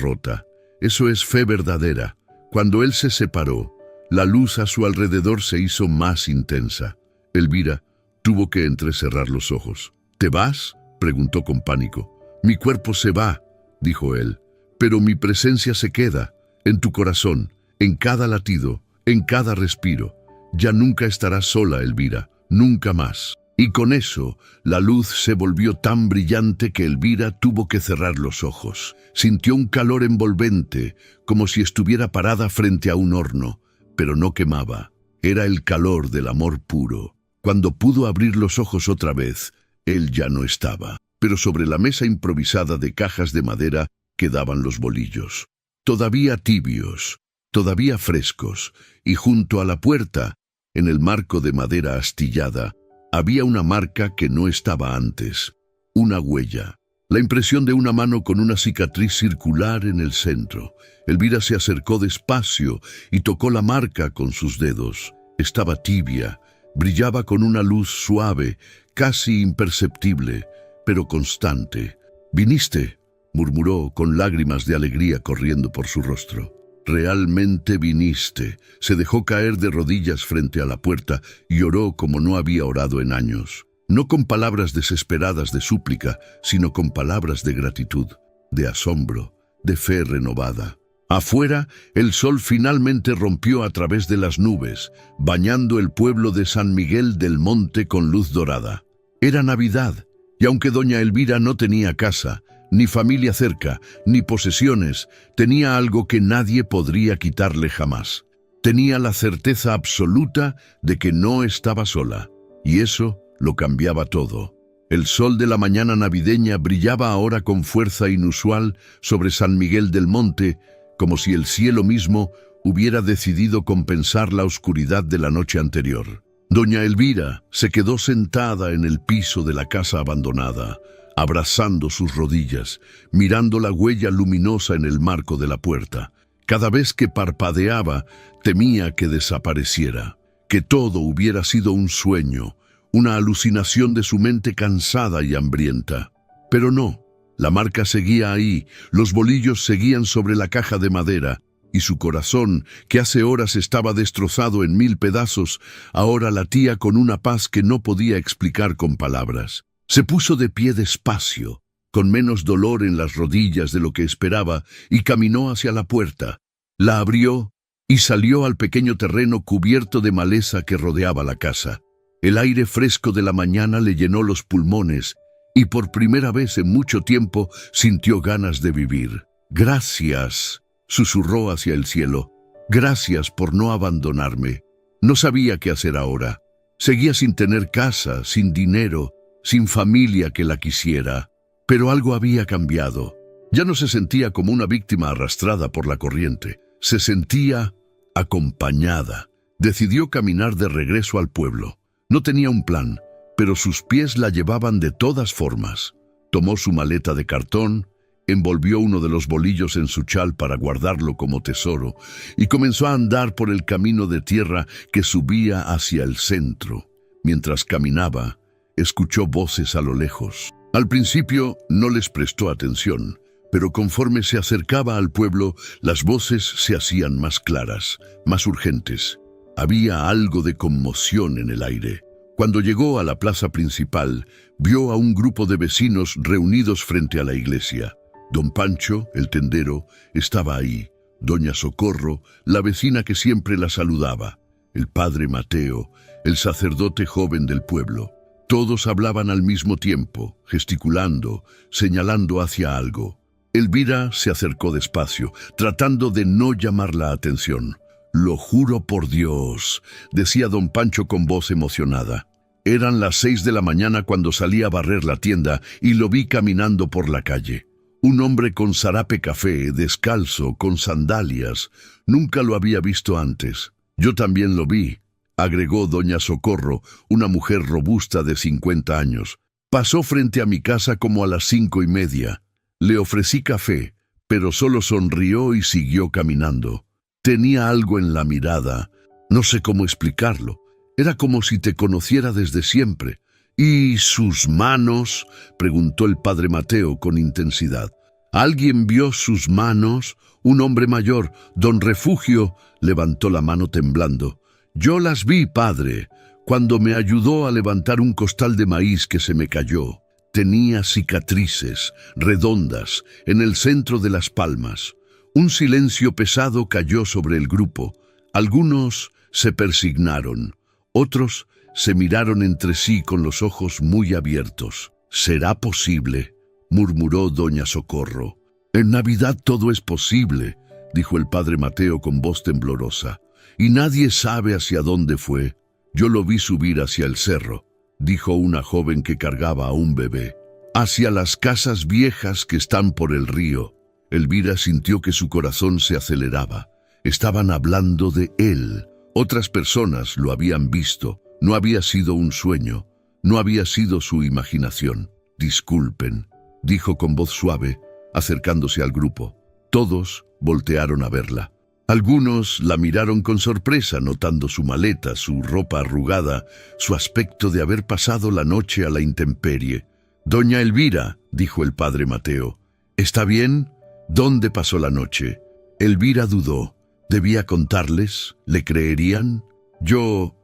rota. Eso es fe verdadera. Cuando él se separó, la luz a su alrededor se hizo más intensa. Elvira tuvo que entrecerrar los ojos. ¿Te vas?, preguntó con pánico. Mi cuerpo se va, dijo él, pero mi presencia se queda. En tu corazón, en cada latido, en cada respiro. Ya nunca estarás sola, Elvira, nunca más. Y con eso, la luz se volvió tan brillante que Elvira tuvo que cerrar los ojos. Sintió un calor envolvente, como si estuviera parada frente a un horno, pero no quemaba. Era el calor del amor puro. Cuando pudo abrir los ojos otra vez, él ya no estaba. Pero sobre la mesa improvisada de cajas de madera quedaban los bolillos. Todavía tibios, todavía frescos, y junto a la puerta, en el marco de madera astillada, había una marca que no estaba antes, una huella, la impresión de una mano con una cicatriz circular en el centro. Elvira se acercó despacio y tocó la marca con sus dedos. Estaba tibia, brillaba con una luz suave, casi imperceptible, pero constante. «¿Viniste?», murmuró con lágrimas de alegría corriendo por su rostro. «Realmente viniste». Se dejó caer de rodillas frente a la puerta y oró como no había orado en años. No con palabras desesperadas de súplica, sino con palabras de gratitud, de asombro, de fe renovada. Afuera, el sol finalmente rompió a través de las nubes, bañando el pueblo de San Miguel del Monte con luz dorada. Era Navidad, y aunque doña Elvira no tenía casa, ni familia cerca, ni posesiones, tenía algo que nadie podría quitarle jamás. Tenía la certeza absoluta de que no estaba sola, y eso lo cambiaba todo. El sol de la mañana navideña brillaba ahora con fuerza inusual sobre San Miguel del Monte, como si el cielo mismo hubiera decidido compensar la oscuridad de la noche anterior. Doña Elvira se quedó sentada en el piso de la casa abandonada, abrazando sus rodillas, mirando la huella luminosa en el marco de la puerta. Cada vez que parpadeaba, temía que desapareciera, que todo hubiera sido un sueño, una alucinación de su mente cansada y hambrienta. Pero no, la marca seguía ahí, los bolillos seguían sobre la caja de madera, y su corazón, que hace horas estaba destrozado en 1000 pedazos, ahora latía con una paz que no podía explicar con palabras. Se puso de pie despacio, con menos dolor en las rodillas de lo que esperaba, y caminó hacia la puerta. La abrió y salió al pequeño terreno cubierto de maleza que rodeaba la casa. El aire fresco de la mañana le llenó los pulmones, y por primera vez en mucho tiempo sintió ganas de vivir. «Gracias», susurró hacia el cielo. «Gracias por no abandonarme». No sabía qué hacer ahora. Seguía sin tener casa, sin dinero, sin familia que la quisiera. Pero algo había cambiado. Ya no se sentía como una víctima arrastrada por la corriente. Se sentía acompañada. Decidió caminar de regreso al pueblo. No tenía un plan, pero sus pies la llevaban de todas formas. Tomó su maleta de cartón, envolvió uno de los bolillos en su chal para guardarlo como tesoro y comenzó a andar por el camino de tierra que subía hacia el centro. Mientras caminaba, escuchó voces a lo lejos. Al principio no les prestó atención, pero conforme se acercaba al pueblo, las voces se hacían más claras, más urgentes. Había algo de conmoción en el aire. Cuando llegó a la plaza principal, vio a un grupo de vecinos reunidos frente a la iglesia. Don Pancho, el tendero, estaba ahí. Doña Socorro, la vecina que siempre la saludaba. El padre Mateo, el sacerdote joven del pueblo. Todos hablaban al mismo tiempo, gesticulando, señalando hacia algo. Elvira se acercó despacio, tratando de no llamar la atención. «Lo juro por Dios», decía don Pancho con voz emocionada. Eran las 6 de la mañana cuando salí a barrer la tienda y lo vi caminando por la calle. Un hombre con zarape café, descalzo, con sandalias. Nunca lo había visto antes. Yo también lo vi, agregó doña Socorro, una mujer robusta de 50 años. Pasó frente a mi casa como a las 5:30. Le ofrecí café, pero solo sonrió y siguió caminando. Tenía algo en la mirada, no sé cómo explicarlo. Era como si te conociera desde siempre. ¿Y sus manos?, preguntó el padre Mateo con intensidad. ¿Alguien vio sus manos? Un hombre mayor, don Refugio, levantó la mano temblando. Yo las vi, padre, cuando me ayudó a levantar un costal de maíz que se me cayó. Tenía cicatrices, redondas, en el centro de las palmas. Un silencio pesado cayó sobre el grupo. Algunos se persignaron, otros se miraron entre sí con los ojos muy abiertos. «¿Será posible?», murmuró doña Socorro. «En Navidad todo es posible», dijo el padre Mateo con voz temblorosa. «Y nadie sabe hacia dónde fue. Yo lo vi subir hacia el cerro», dijo una joven que cargaba a un bebé. «Hacia las casas viejas que están por el río». Elvira sintió que su corazón se aceleraba. Estaban hablando de él. Otras personas lo habían visto. No había sido un sueño. No había sido su imaginación. «Disculpen», dijo con voz suave, acercándose al grupo. Todos voltearon a verla. Algunos la miraron con sorpresa, notando su maleta, su ropa arrugada, su aspecto de haber pasado la noche a la intemperie. «Doña Elvira», dijo el padre Mateo, «¿está bien? ¿Dónde pasó la noche?». Elvira dudó. ¿Debía contarles? ¿Le creerían? Yo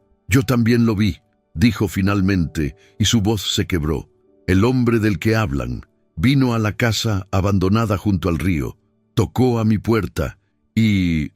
también lo vi», dijo finalmente, y su voz se quebró. «El hombre del que hablan vino a la casa abandonada junto al río, tocó a mi puerta y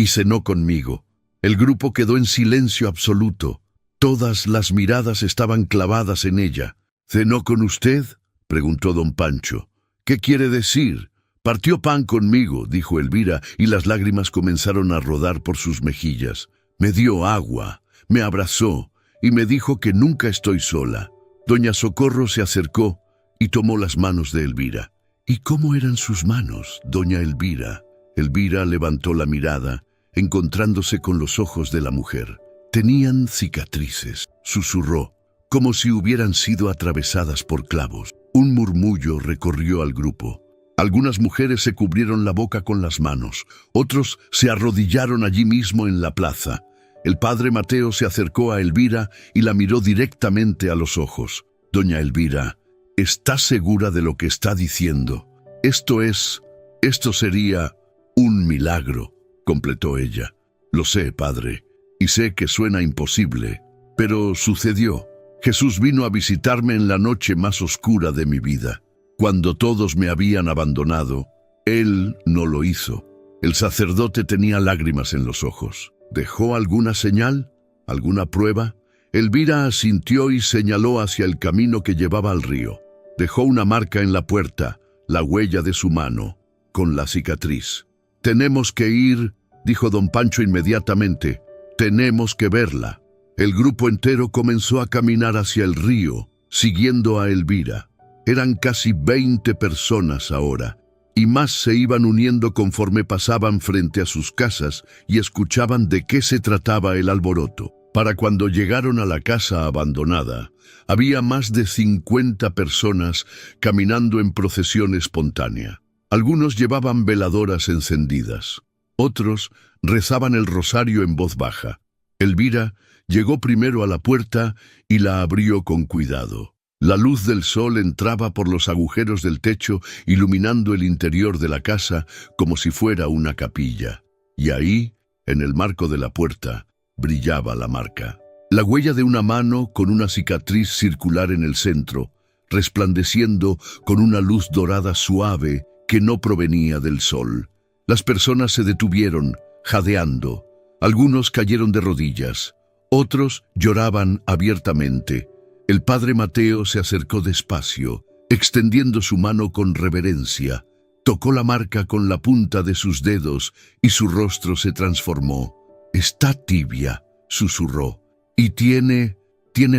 cenó conmigo». El grupo quedó en silencio absoluto. Todas las miradas estaban clavadas en ella. «¿Cenó con usted?», preguntó don Pancho. «¿Qué quiere decir?». «Partió pan conmigo», dijo Elvira, y las lágrimas comenzaron a rodar por sus mejillas. «Me dio agua, me abrazó y me dijo que nunca estoy sola». Doña Socorro se acercó y tomó las manos de Elvira. «¿Y cómo eran sus manos, doña Elvira?». Elvira levantó la mirada, encontrándose con los ojos de la mujer. «Tenían cicatrices», susurró, «como si hubieran sido atravesadas por clavos». Un murmullo recorrió al grupo. Algunas mujeres se cubrieron la boca con las manos, otros se arrodillaron allí mismo en la plaza. El padre Mateo se acercó a Elvira y la miró directamente a los ojos. «Doña Elvira, ¿está segura de lo que está diciendo? Esto sería un milagro», completó ella. «Lo sé, padre, y sé que suena imposible, pero sucedió. Jesús vino a visitarme en la noche más oscura de mi vida. Cuando todos me habían abandonado, Él no lo hizo». El sacerdote tenía lágrimas en los ojos. «¿Dejó alguna señal? ¿Alguna prueba?». Elvira asintió y señaló hacia el camino que llevaba al río. Dejó una marca en la puerta, la huella de su mano, con la cicatriz. «Tenemos que ir», dijo don Pancho inmediatamente. «Tenemos que verla». El grupo entero comenzó a caminar hacia el río, siguiendo a Elvira. Eran casi 20 personas ahora, y más se iban uniendo conforme pasaban frente a sus casas y escuchaban de qué se trataba el alboroto. Para cuando llegaron a la casa abandonada, había más de 50 personas caminando en procesión espontánea. Algunos llevaban veladoras encendidas, otros rezaban el rosario en voz baja. Elvira llegó primero a la puerta y la abrió con cuidado. La luz del sol entraba por los agujeros del techo, iluminando el interior de la casa como si fuera una capilla. Y ahí, en el marco de la puerta, brillaba la marca. La huella de una mano con una cicatriz circular en el centro, resplandeciendo con una luz dorada suave que no provenía del sol. Las personas se detuvieron, jadeando. Algunos cayeron de rodillas, otros lloraban abiertamente. El padre Mateo se acercó despacio, extendiendo su mano con reverencia. Tocó la marca con la punta de sus dedos y su rostro se transformó. «Está tibia», susurró, «y tiene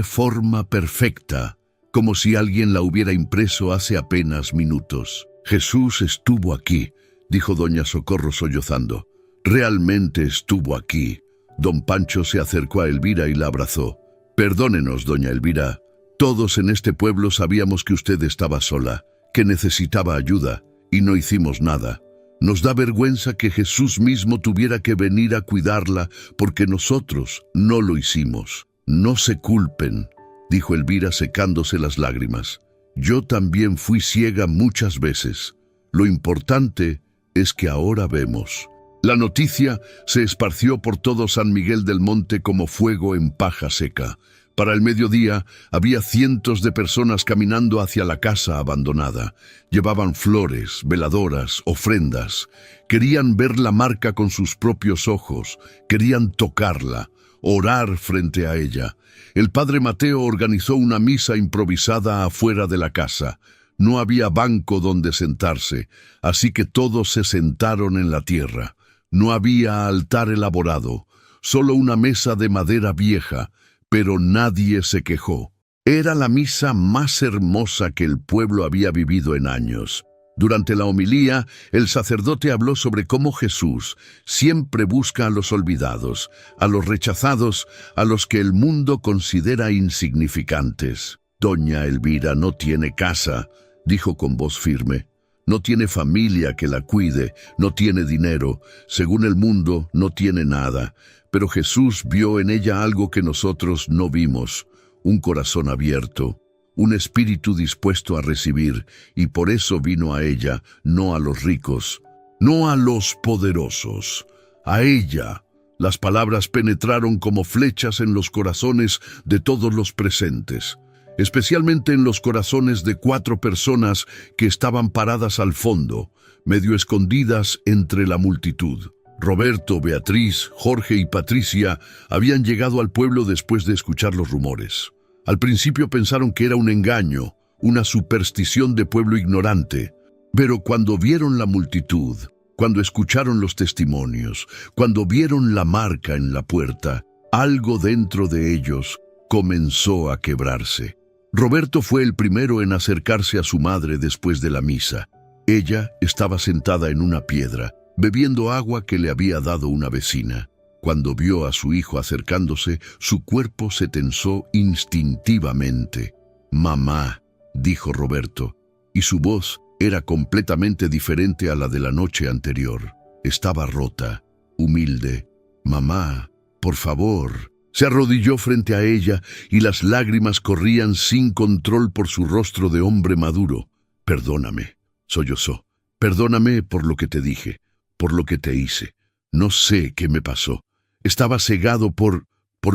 forma perfecta, como si alguien la hubiera impreso hace apenas minutos». «Jesús estuvo aquí», dijo doña Socorro sollozando. «Realmente estuvo aquí». Don Pancho se acercó a Elvira y la abrazó. «Perdónenos, doña Elvira. Todos en este pueblo sabíamos que usted estaba sola, que necesitaba ayuda, y no hicimos nada. Nos da vergüenza que Jesús mismo tuviera que venir a cuidarla porque nosotros no lo hicimos». «No se culpen», dijo Elvira secándose las lágrimas. «Yo también fui ciega muchas veces. Lo importante es que ahora vemos». La noticia se esparció por todo San Miguel del Monte como fuego en paja seca. Para el mediodía había cientos de personas caminando hacia la casa abandonada. Llevaban flores, veladoras, ofrendas. Querían ver la marca con sus propios ojos. Querían tocarla, orar frente a ella. El padre Mateo organizó una misa improvisada afuera de la casa. No había banco donde sentarse, así que todos se sentaron en la tierra. No había altar elaborado, solo una mesa de madera vieja, pero nadie se quejó. Era la misa más hermosa que el pueblo había vivido en años. Durante la homilía, el sacerdote habló sobre cómo Jesús siempre busca a los olvidados, a los rechazados, a los que el mundo considera insignificantes. «Doña Elvira no tiene casa», dijo con voz firme. «No tiene familia que la cuide, no tiene dinero, según el mundo no tiene nada, pero Jesús vio en ella algo que nosotros no vimos, un corazón abierto, un espíritu dispuesto a recibir, y por eso vino a ella, no a los ricos, no a los poderosos, a ella». Las palabras penetraron como flechas en los corazones de todos los presentes, especialmente en los corazones de 4 personas que estaban paradas al fondo, medio escondidas entre la multitud. Roberto, Beatriz, Jorge y Patricia habían llegado al pueblo después de escuchar los rumores. Al principio pensaron que era un engaño, una superstición de pueblo ignorante, pero cuando vieron la multitud, cuando escucharon los testimonios, cuando vieron la marca en la puerta, algo dentro de ellos comenzó a quebrarse. Roberto fue el primero en acercarse a su madre después de la misa. Ella estaba sentada en una piedra, bebiendo agua que le había dado una vecina. Cuando vio a su hijo acercándose, su cuerpo se tensó instintivamente. «Mamá», dijo Roberto, y su voz era completamente diferente a la de la noche anterior. Estaba rota, humilde. «Mamá, por favor». Se arrodilló frente a ella y las lágrimas corrían sin control por su rostro de hombre maduro. «Perdóname», sollozó. «Perdóname por lo que te dije, por lo que te hice. No sé qué me pasó. Estaba cegado por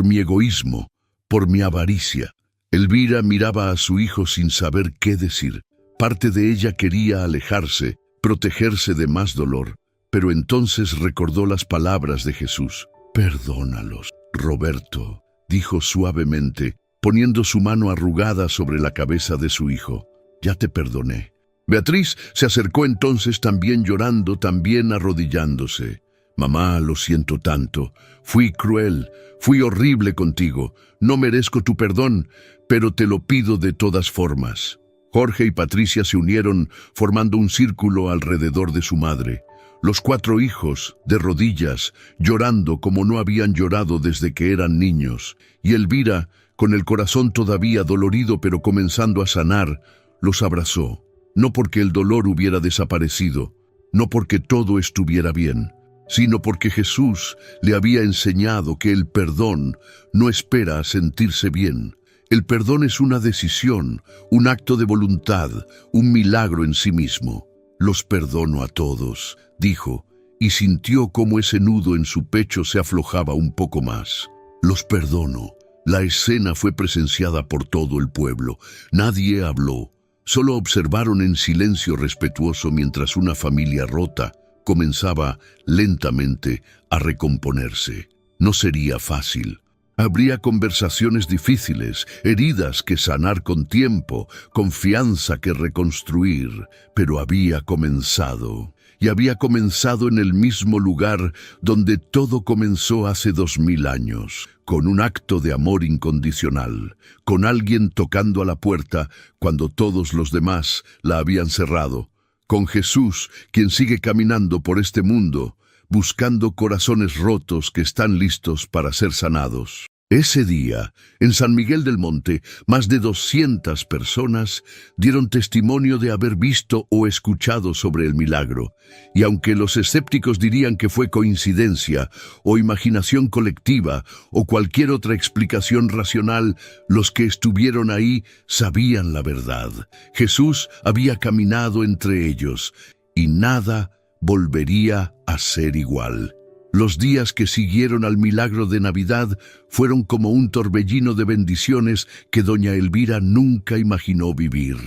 mi egoísmo, por mi avaricia». Elvira miraba a su hijo sin saber qué decir. Parte de ella quería alejarse, protegerse de más dolor, pero entonces recordó las palabras de Jesús. «Perdónalos, Roberto», dijo suavemente, poniendo su mano arrugada sobre la cabeza de su hijo. «Ya te perdoné». Beatriz se acercó entonces también llorando, también arrodillándose. Mamá, lo siento tanto. Fui cruel, fui horrible contigo. No merezco tu perdón, pero te lo pido de todas formas. Jorge y Patricia se unieron formando un círculo alrededor de su madre. Los 4 hijos, de rodillas, llorando como no habían llorado desde que eran niños. Y Elvira, con el corazón todavía dolorido pero comenzando a sanar, los abrazó. No porque el dolor hubiera desaparecido, no porque todo estuviera bien, sino porque Jesús le había enseñado que el perdón no espera a sentirse bien. El perdón es una decisión, un acto de voluntad, un milagro en sí mismo. Los perdono a todos, dijo, y sintió cómo ese nudo en su pecho se aflojaba un poco más. Los perdono. La escena fue presenciada por todo el pueblo. Nadie habló. Solo observaron en silencio respetuoso mientras una familia rota comenzaba lentamente a recomponerse. No sería fácil. Habría conversaciones difíciles, heridas que sanar con tiempo, confianza que reconstruir, pero había comenzado. Y había comenzado en el mismo lugar donde todo comenzó hace 2000 años, con un acto de amor incondicional, con alguien tocando a la puerta cuando todos los demás la habían cerrado, con Jesús, quien sigue caminando por este mundo, buscando corazones rotos que están listos para ser sanados. Ese día, en San Miguel del Monte, más de 200 personas dieron testimonio de haber visto o escuchado sobre el milagro, y aunque los escépticos dirían que fue coincidencia o imaginación colectiva o cualquier otra explicación racional, los que estuvieron ahí sabían la verdad. Jesús había caminado entre ellos, y nada volvería a ser igual. Los días que siguieron al milagro de Navidad fueron como un torbellino de bendiciones que doña Elvira nunca imaginó vivir.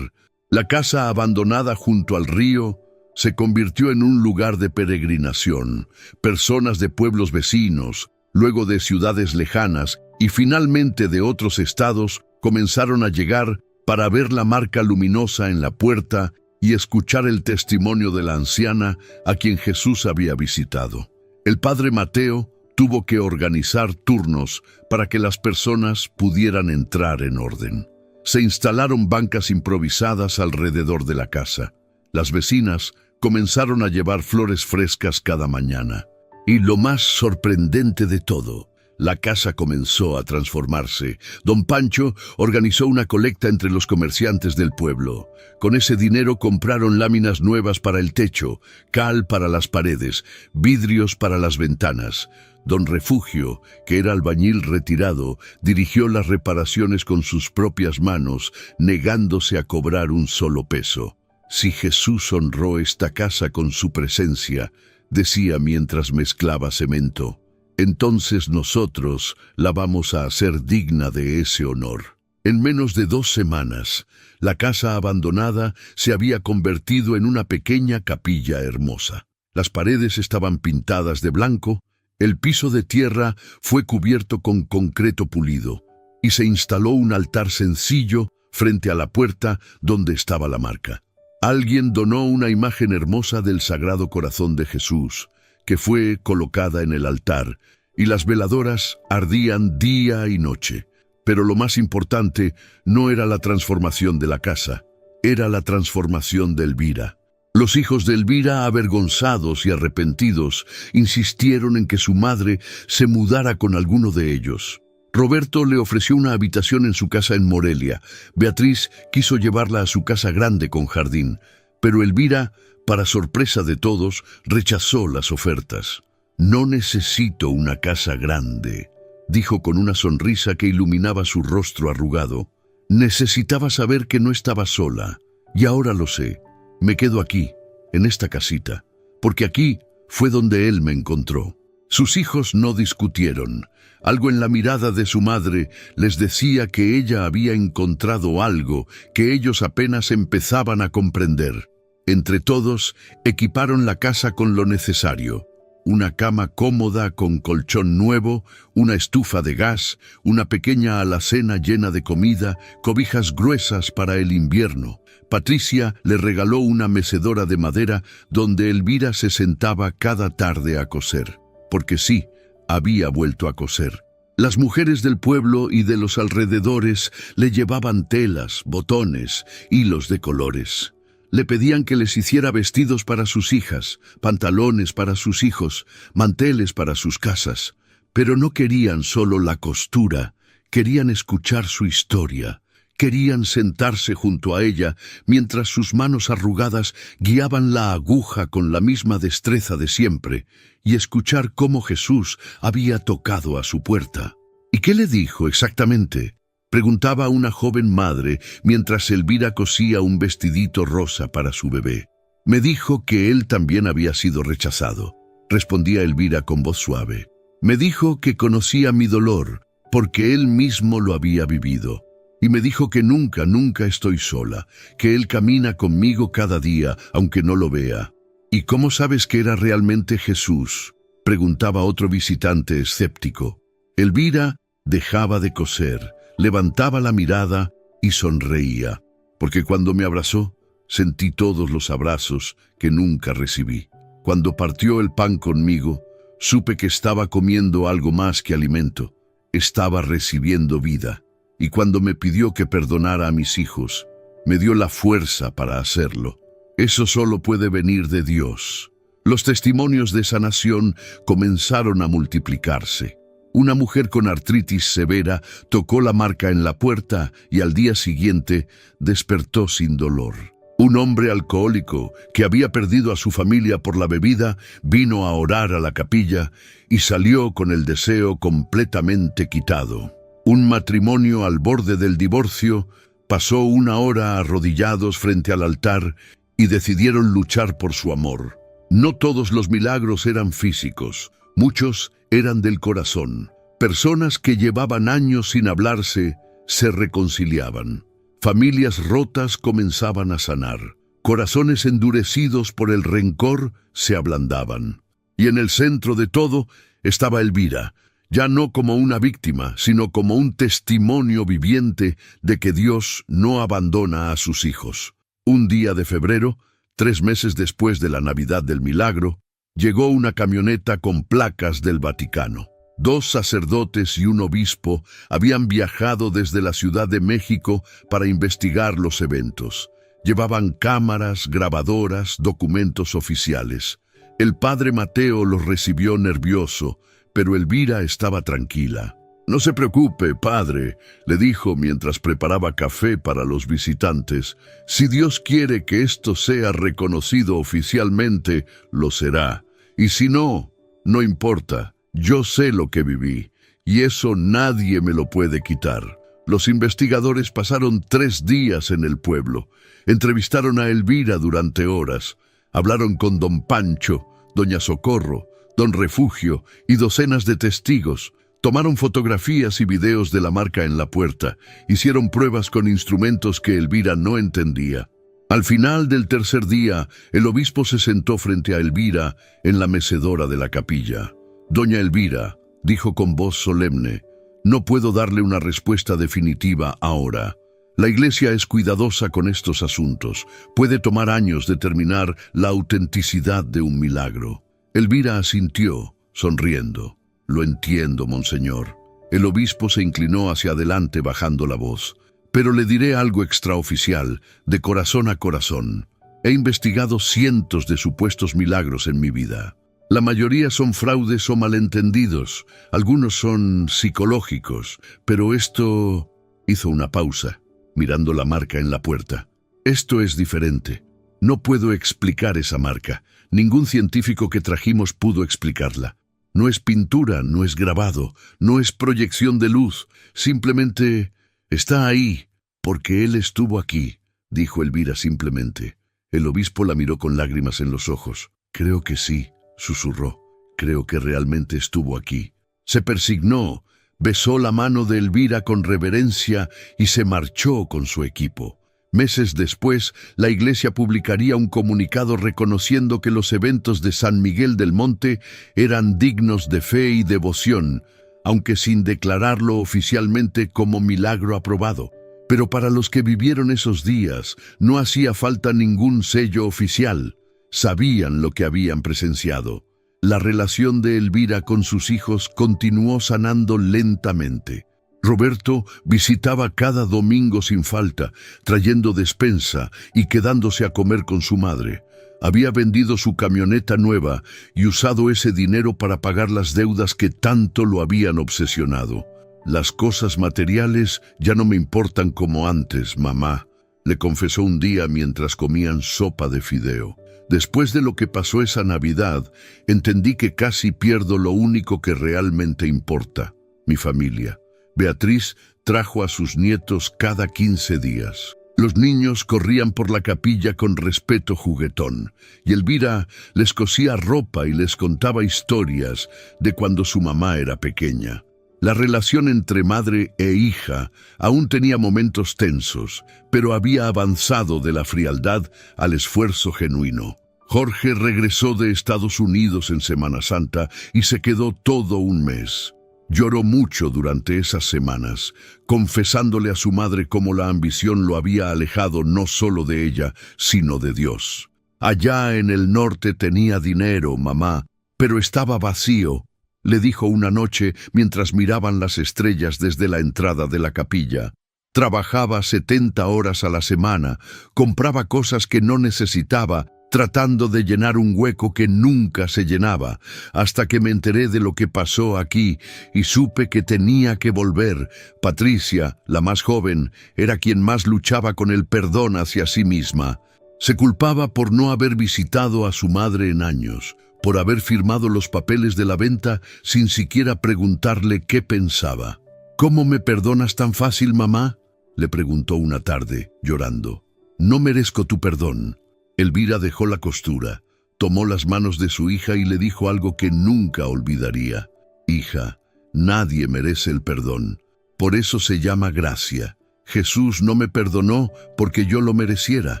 La casa abandonada junto al río se convirtió en un lugar de peregrinación. Personas de pueblos vecinos, luego de ciudades lejanas y finalmente de otros estados comenzaron a llegar para ver la marca luminosa en la puerta y escuchar el testimonio de la anciana a quien Jesús había visitado. El padre Mateo tuvo que organizar turnos para que las personas pudieran entrar en orden. Se instalaron bancas improvisadas alrededor de la casa. Las vecinas comenzaron a llevar flores frescas cada mañana. Y lo más sorprendente de todo, la casa comenzó a transformarse. Don Pancho organizó una colecta entre los comerciantes del pueblo. Con ese dinero compraron láminas nuevas para el techo, cal para las paredes, vidrios para las ventanas. Don Refugio, que era albañil retirado, dirigió las reparaciones con sus propias manos, negándose a cobrar un solo peso. Si Jesús honró esta casa con su presencia, decía mientras mezclaba cemento, entonces nosotros la vamos a hacer digna de ese honor. En menos de 2 semanas, la casa abandonada se había convertido en una pequeña capilla hermosa. Las paredes estaban pintadas de blanco, el piso de tierra fue cubierto con concreto pulido, y se instaló un altar sencillo frente a la puerta donde estaba la marca. Alguien donó una imagen hermosa del Sagrado Corazón de Jesús, que fue colocada en el altar, y las veladoras ardían día y noche. Pero lo más importante no era la transformación de la casa, era la transformación de Elvira. Los hijos de Elvira, avergonzados y arrepentidos, insistieron en que su madre se mudara con alguno de ellos. Roberto le ofreció una habitación en su casa en Morelia. Beatriz quiso llevarla a su casa grande con jardín, pero Elvira, para sorpresa de todos, rechazó las ofertas. «No necesito una casa grande», dijo con una sonrisa que iluminaba su rostro arrugado. «Necesitaba saber que no estaba sola, y ahora lo sé. Me quedo aquí, en esta casita, porque aquí fue donde él me encontró». Sus hijos no discutieron. Algo en la mirada de su madre les decía que ella había encontrado algo que ellos apenas empezaban a comprender. Entre todos, equiparon la casa con lo necesario. Una cama cómoda con colchón nuevo, una estufa de gas, una pequeña alacena llena de comida, cobijas gruesas para el invierno. Patricia le regaló una mecedora de madera donde Elvira se sentaba cada tarde a coser. porque sí, había vuelto a coser. Las mujeres del pueblo y de los alrededores le llevaban telas, botones, hilos de colores. Le pedían que les hiciera vestidos para sus hijas, pantalones para sus hijos, manteles para sus casas. Pero no querían solo la costura, querían escuchar su historia. Querían sentarse junto a ella mientras sus manos arrugadas guiaban la aguja con la misma destreza de siempre y escuchar cómo Jesús había tocado a su puerta. ¿Y qué le dijo exactamente?, preguntaba una joven madre mientras Elvira cosía un vestidito rosa para su bebé. Me dijo que él también había sido rechazado, respondía Elvira con voz suave. Me dijo que conocía mi dolor porque él mismo lo había vivido. Y me dijo que nunca, nunca estoy sola, que Él camina conmigo cada día, aunque no lo vea. ¿Y cómo sabes que era realmente Jesús?, preguntaba otro visitante escéptico. Elvira dejaba de coser, levantaba la mirada y sonreía, porque cuando me abrazó, sentí todos los abrazos que nunca recibí. Cuando partió el pan conmigo, supe que estaba comiendo algo más que alimento, estaba recibiendo vida. Y cuando me pidió que perdonara a mis hijos, me dio la fuerza para hacerlo. Eso solo puede venir de Dios. Los testimonios de sanación comenzaron a multiplicarse. Una mujer con artritis severa tocó la marca en la puerta y al día siguiente despertó sin dolor. Un hombre alcohólico que había perdido a su familia por la bebida vino a orar a la capilla y salió con el deseo completamente quitado. Un matrimonio al borde del divorcio pasó una hora arrodillados frente al altar y decidieron luchar por su amor. No todos los milagros eran físicos, muchos eran del corazón. Personas que llevaban años sin hablarse se reconciliaban. Familias rotas comenzaban a sanar. Corazones endurecidos por el rencor se ablandaban. Y en el centro de todo estaba Elvira, ya no como una víctima, sino como un testimonio viviente de que Dios no abandona a sus hijos. Un día de febrero, 3 meses después de la Navidad del Milagro, llegó una camioneta con placas del Vaticano. 2 sacerdotes y un obispo habían viajado desde la Ciudad de México para investigar los eventos. Llevaban cámaras, grabadoras, documentos oficiales. El padre Mateo los recibió nervioso, pero Elvira estaba tranquila. «No se preocupe, padre», le dijo mientras preparaba café para los visitantes. «Si Dios quiere que esto sea reconocido oficialmente, lo será. Y si no, no importa. Yo sé lo que viví, y eso nadie me lo puede quitar». Los investigadores pasaron 3 días en el pueblo. Entrevistaron a Elvira durante horas. Hablaron con don Pancho, doña Socorro, don Refugio y docenas de testigos. Tomaron fotografías y videos de la marca en la puerta. Hicieron pruebas con instrumentos que Elvira no entendía. Al final del 3er día, el obispo se sentó frente a Elvira en la mecedora de la capilla. «Doña Elvira», dijo con voz solemne, «no puedo darle una respuesta definitiva ahora. La Iglesia es cuidadosa con estos asuntos. Puede tomar años determinar la autenticidad de un milagro». Elvira asintió, sonriendo. «Lo entiendo, monseñor». El obispo se inclinó hacia adelante bajando la voz. «Pero le diré algo extraoficial, de corazón a corazón. He investigado cientos de supuestos milagros en mi vida. La mayoría son fraudes o malentendidos. Algunos son psicológicos. Pero esto...» Hizo una pausa, mirando la marca en la puerta. «Esto es diferente. No puedo explicar esa marca. Ningún científico que trajimos pudo explicarla. No es pintura, no es grabado, no es proyección de luz. Simplemente está ahí, porque él estuvo aquí», dijo Elvira simplemente. El obispo la miró con lágrimas en los ojos. «Creo que sí», susurró. «Creo que realmente estuvo aquí». Se persignó, besó la mano de Elvira con reverencia y se marchó con su equipo. Meses después, la Iglesia publicaría un comunicado reconociendo que los eventos de San Miguel del Monte eran dignos de fe y devoción, aunque sin declararlo oficialmente como milagro aprobado. Pero para los que vivieron esos días, no hacía falta ningún sello oficial. Sabían lo que habían presenciado. La relación de Elvira con sus hijos continuó sanando lentamente. Roberto visitaba cada domingo sin falta, trayendo despensa y quedándose a comer con su madre. Había vendido su camioneta nueva y usado ese dinero para pagar las deudas que tanto lo habían obsesionado. «Las cosas materiales ya no me importan como antes, mamá», le confesó un día mientras comían sopa de fideo. «Después de lo que pasó esa Navidad, entendí que casi pierdo lo único que realmente importa, mi familia». Beatriz trajo a sus nietos cada 15 días. Los niños corrían por la capilla con respeto juguetón, y Elvira les cosía ropa y les contaba historias de cuando su mamá era pequeña. La relación entre madre e hija aún tenía momentos tensos, pero había avanzado de la frialdad al esfuerzo genuino. Jorge regresó de Estados Unidos en Semana Santa y se quedó todo un mes. Lloró mucho durante esas semanas, confesándole a su madre cómo la ambición lo había alejado no solo de ella, sino de Dios. «Allá en el norte tenía dinero, mamá, pero estaba vacío», le dijo una noche mientras miraban las estrellas desde la entrada de la capilla. «Trabajaba 70 horas a la semana, compraba cosas que no necesitaba, tratando de llenar un hueco que nunca se llenaba, hasta que me enteré de lo que pasó aquí y supe que tenía que volver. Patricia, la más joven, era quien más luchaba con el perdón hacia sí misma. Se culpaba por no haber visitado a su madre en años, por haber firmado los papeles de la venta sin siquiera preguntarle qué pensaba. «¿Cómo me perdonas tan fácil, mamá?», le preguntó una tarde, llorando. «No merezco tu perdón». Elvira dejó la costura, tomó las manos de su hija y le dijo algo que nunca olvidaría. «Hija, nadie merece el perdón. Por eso se llama gracia. Jesús no me perdonó porque yo lo mereciera.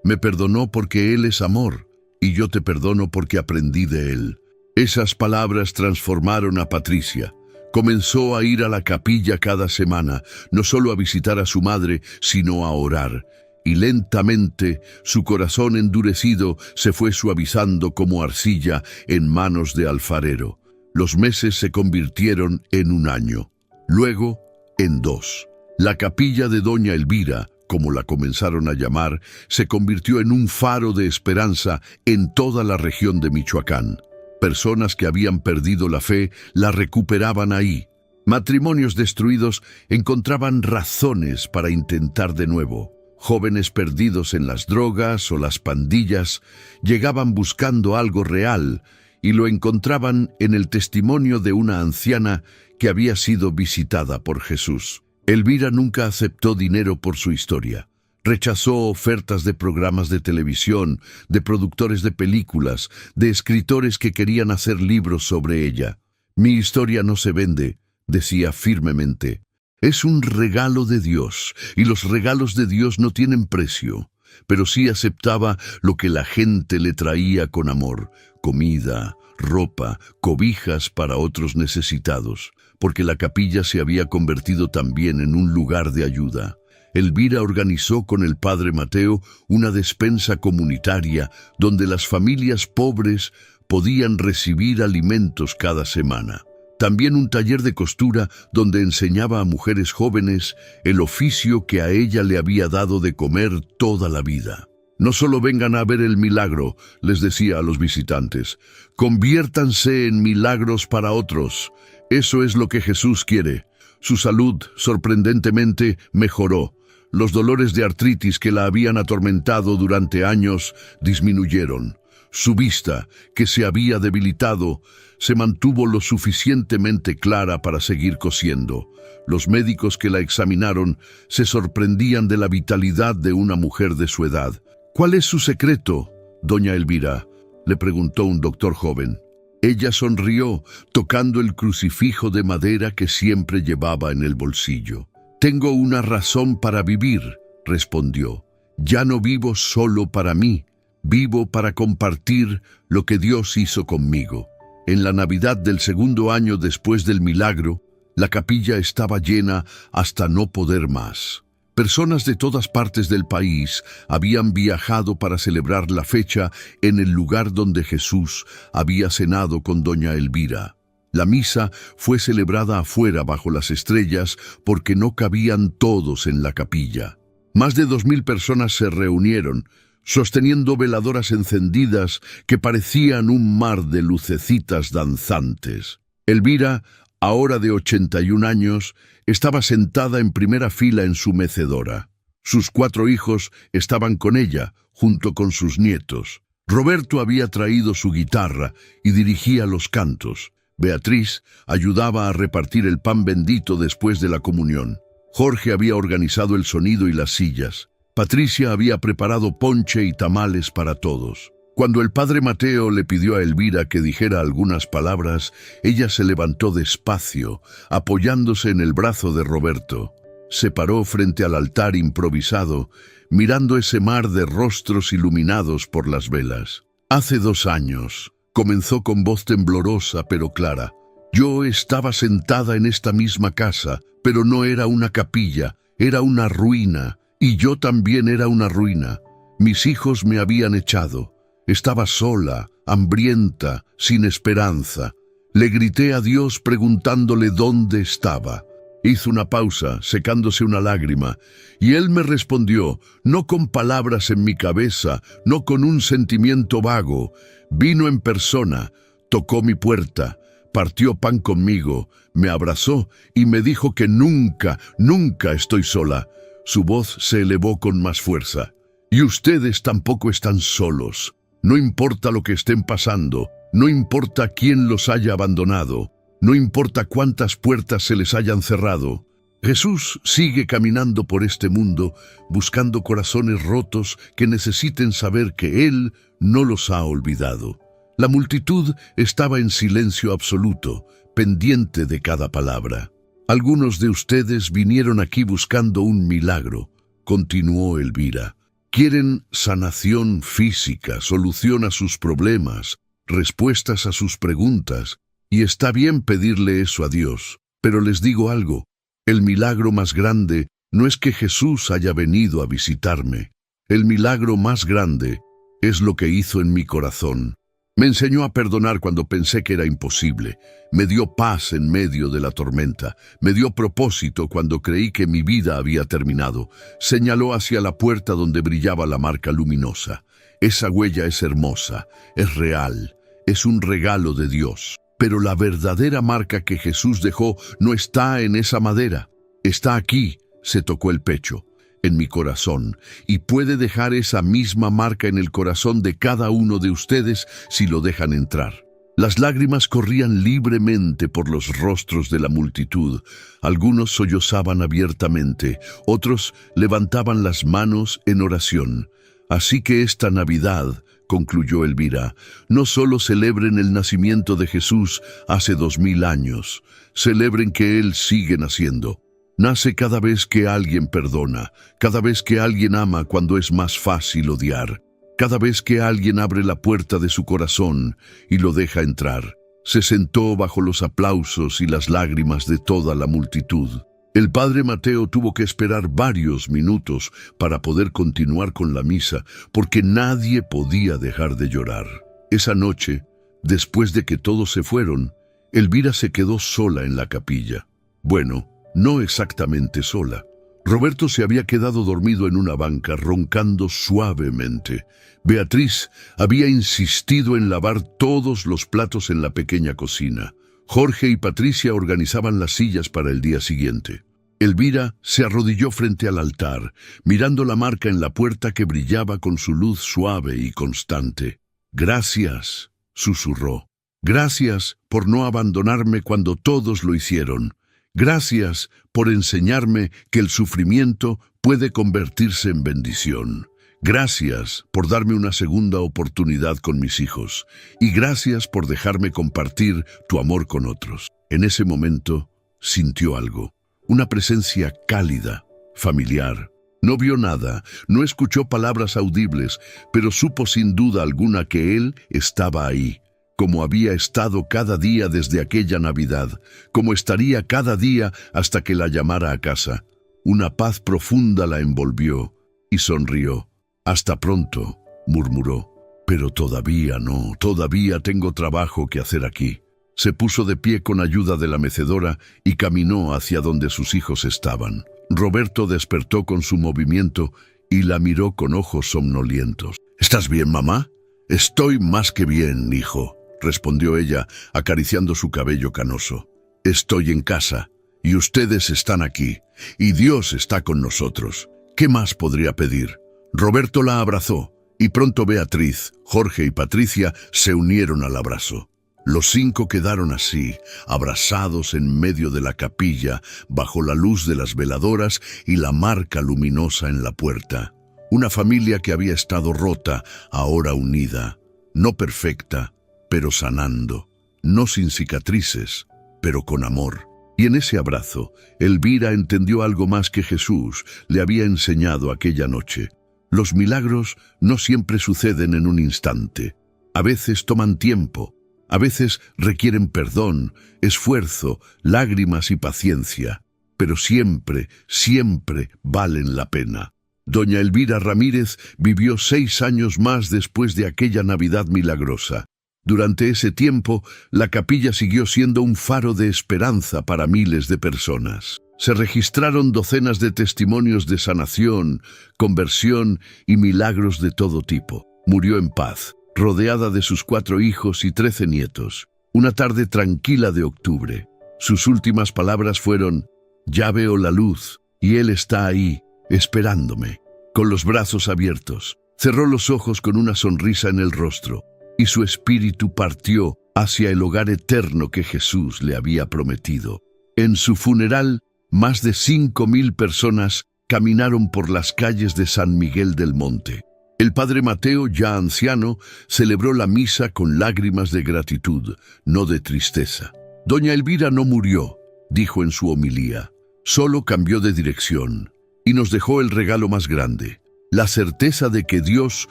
Me perdonó porque Él es amor, y yo te perdono porque aprendí de Él». Esas palabras transformaron a Patricia. Comenzó a ir a la capilla cada semana, no solo a visitar a su madre, sino a orar. Y lentamente su corazón endurecido se fue suavizando como arcilla en manos de alfarero. Los meses se convirtieron en un año, luego en 2. La capilla de Doña Elvira, como la comenzaron a llamar, se convirtió en un faro de esperanza en toda la región de Michoacán. Personas que habían perdido la fe la recuperaban ahí. Matrimonios destruidos encontraban razones para intentar de nuevo. Jóvenes perdidos en las drogas o las pandillas llegaban buscando algo real y lo encontraban en el testimonio de una anciana que había sido visitada por Jesús. Elvira nunca aceptó dinero por su historia. Rechazó ofertas de programas de televisión, de productores de películas, de escritores que querían hacer libros sobre ella. «Mi historia no se vende», decía firmemente. «Es un regalo de Dios, y los regalos de Dios no tienen precio». Pero sí aceptaba lo que la gente le traía con amor: comida, ropa, cobijas para otros necesitados, porque la capilla se había convertido también en un lugar de ayuda. Elvira organizó con el padre Mateo una despensa comunitaria donde las familias pobres podían recibir alimentos cada semana. También un taller de costura donde enseñaba a mujeres jóvenes el oficio que a ella le había dado de comer toda la vida. «No solo vengan a ver el milagro», les decía a los visitantes, «conviértanse en milagros para otros. Eso es lo que Jesús quiere». Su salud, sorprendentemente, mejoró. Los dolores de artritis que la habían atormentado durante años disminuyeron. Su vista, que se había debilitado, se mantuvo lo suficientemente clara para seguir cosiendo. Los médicos que la examinaron se sorprendían de la vitalidad de una mujer de su edad. «¿Cuál es su secreto, doña Elvira?», le preguntó un doctor joven. Ella sonrió, tocando el crucifijo de madera que siempre llevaba en el bolsillo. «Tengo una razón para vivir», respondió. «Ya no vivo solo para mí. Vivo para compartir lo que Dios hizo conmigo». En la Navidad del segundo año después del milagro, la capilla estaba llena hasta no poder más. Personas de todas partes del país habían viajado para celebrar la fecha en el lugar donde Jesús había cenado con doña Elvira. La misa fue celebrada afuera bajo las estrellas porque no cabían todos en la capilla. Más de 2000 personas se reunieron, sosteniendo veladoras encendidas que parecían un mar de lucecitas danzantes. Elvira, ahora de 81 años, estaba sentada en primera fila en su mecedora. Sus 4 hijos estaban con ella, junto con sus nietos. Roberto había traído su guitarra y dirigía los cantos. Beatriz ayudaba a repartir el pan bendito después de la comunión. Jorge había organizado el sonido y las sillas. Patricia había preparado ponche y tamales para todos. Cuando el padre Mateo le pidió a Elvira que dijera algunas palabras, ella se levantó despacio, apoyándose en el brazo de Roberto. Se paró frente al altar improvisado, mirando ese mar de rostros iluminados por las velas. Hace 2 años, comenzó con voz temblorosa pero clara. Yo estaba sentada en esta misma casa, pero no era una capilla, era una ruina, y yo también era una ruina. Mis hijos me habían echado. Estaba sola, hambrienta, sin esperanza. Le grité a Dios preguntándole dónde estaba. Hizo una pausa, secándose una lágrima, y Él me respondió, no con palabras en mi cabeza, no con un sentimiento vago. Vino en persona, tocó mi puerta, partió pan conmigo, me abrazó y me dijo que nunca, nunca estoy sola. Su voz se elevó con más fuerza. Y ustedes tampoco están solos. No importa lo que estén pasando, no importa quién los haya abandonado, no importa cuántas puertas se les hayan cerrado. Jesús sigue caminando por este mundo, buscando corazones rotos que necesiten saber que Él no los ha olvidado. La multitud estaba en silencio absoluto, pendiente de cada palabra. Algunos de ustedes vinieron aquí buscando un milagro, continuó Elvira. Quieren sanación física, solución a sus problemas, respuestas a sus preguntas, y está bien pedirle eso a Dios. Pero les digo algo, el milagro más grande no es que Jesús haya venido a visitarme. El milagro más grande es lo que hizo en mi corazón. Me enseñó a perdonar cuando pensé que era imposible. Me dio paz en medio de la tormenta. Me dio propósito cuando creí que mi vida había terminado. Señaló hacia la puerta donde brillaba la marca luminosa. Esa huella es hermosa, es real, es un regalo de Dios. Pero la verdadera marca que Jesús dejó no está en esa madera. Está aquí, se tocó el pecho, en mi corazón, y puede dejar esa misma marca en el corazón de cada uno de ustedes si lo dejan entrar. Las lágrimas corrían libremente por los rostros de la multitud. Algunos sollozaban abiertamente, otros levantaban las manos en oración. Así que esta Navidad, concluyó Elvira, no solo celebren el nacimiento de Jesús hace 2000 años, celebren que Él sigue naciendo. Nace cada vez que alguien perdona, cada vez que alguien ama cuando es más fácil odiar, cada vez que alguien abre la puerta de su corazón y lo deja entrar. Se sentó bajo los aplausos y las lágrimas de toda la multitud. El padre Mateo tuvo que esperar varios minutos para poder continuar con la misa, porque nadie podía dejar de llorar. Esa noche, después de que todos se fueron, Elvira se quedó sola en la capilla. Bueno, no exactamente sola. Roberto se había quedado dormido en una banca, roncando suavemente. Beatriz había insistido en lavar todos los platos en la pequeña cocina. Jorge y Patricia organizaban las sillas para el día siguiente. Elvira se arrodilló frente al altar, mirando la marca en la puerta que brillaba con su luz suave y constante. «Gracias», susurró. «Gracias por no abandonarme cuando todos lo hicieron. Gracias por enseñarme que el sufrimiento puede convertirse en bendición. Gracias por darme una segunda oportunidad con mis hijos. Y gracias por dejarme compartir tu amor con otros». En ese momento sintió algo, una presencia cálida, familiar. No vio nada, no escuchó palabras audibles, pero supo sin duda alguna que Él estaba ahí, como había estado cada día desde aquella Navidad, como estaría cada día hasta que la llamara a casa. Una paz profunda la envolvió y sonrió. «Hasta pronto», murmuró. «Pero todavía no, todavía tengo trabajo que hacer aquí». Se puso de pie con ayuda de la mecedora y caminó hacia donde sus hijos estaban. Roberto despertó con su movimiento y la miró con ojos somnolientos. «¿Estás bien, mamá?» «Estoy más que bien, hijo», respondió ella, acariciando su cabello canoso. «Estoy en casa, y ustedes están aquí, y Dios está con nosotros. ¿Qué más podría pedir?» Roberto la abrazó, y pronto Beatriz, Jorge y Patricia se unieron al abrazo. Los 5 quedaron así, abrazados en medio de la capilla, bajo la luz de las veladoras y la marca luminosa en la puerta. Una familia que había estado rota, ahora unida, no perfecta, pero sanando, no sin cicatrices, pero con amor. Y en ese abrazo, Elvira entendió algo más que Jesús le había enseñado aquella noche. Los milagros no siempre suceden en un instante. A veces toman tiempo. A veces requieren perdón, esfuerzo, lágrimas y paciencia, pero siempre, siempre valen la pena. Doña Elvira Ramírez vivió 6 años más después de aquella Navidad milagrosa. Durante ese tiempo, la capilla siguió siendo un faro de esperanza para miles de personas. Se registraron docenas de testimonios de sanación, conversión y milagros de todo tipo. Murió en paz, rodeada de sus 4 hijos y 13 nietos. Una tarde tranquila de octubre. Sus últimas palabras fueron: «Ya veo la luz, y Él está ahí, esperándome». Con los brazos abiertos, cerró los ojos con una sonrisa en el rostro, y su espíritu partió hacia el hogar eterno que Jesús le había prometido. En su funeral, más de 5.000 personas caminaron por las calles de San Miguel del Monte. El padre Mateo, ya anciano, celebró la misa con lágrimas de gratitud, no de tristeza. Doña Elvira no murió, dijo en su homilía, solo cambió de dirección y nos dejó el regalo más grande, la certeza de que Dios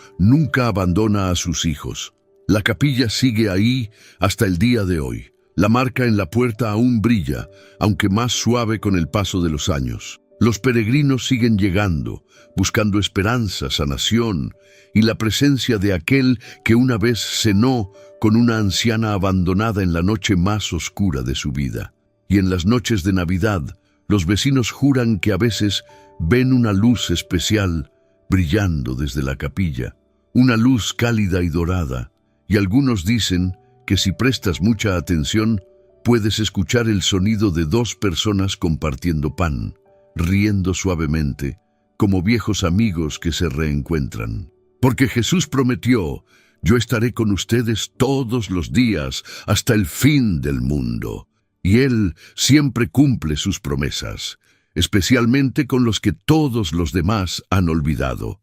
nunca abandona a sus hijos. La capilla sigue ahí hasta el día de hoy. La marca en la puerta aún brilla, aunque más suave con el paso de los años. Los peregrinos siguen llegando, buscando esperanza, sanación y la presencia de aquel que una vez cenó con una anciana abandonada en la noche más oscura de su vida. Y en las noches de Navidad, los vecinos juran que a veces ven una luz especial brillando desde la capilla, una luz cálida y dorada, y algunos dicen que si prestas mucha atención, puedes escuchar el sonido de 2 personas compartiendo pan, riendo suavemente, como viejos amigos que se reencuentran. Porque Jesús prometió: «Yo estaré con ustedes todos los días hasta el fin del mundo». Y Él siempre cumple sus promesas, especialmente con los que todos los demás han olvidado.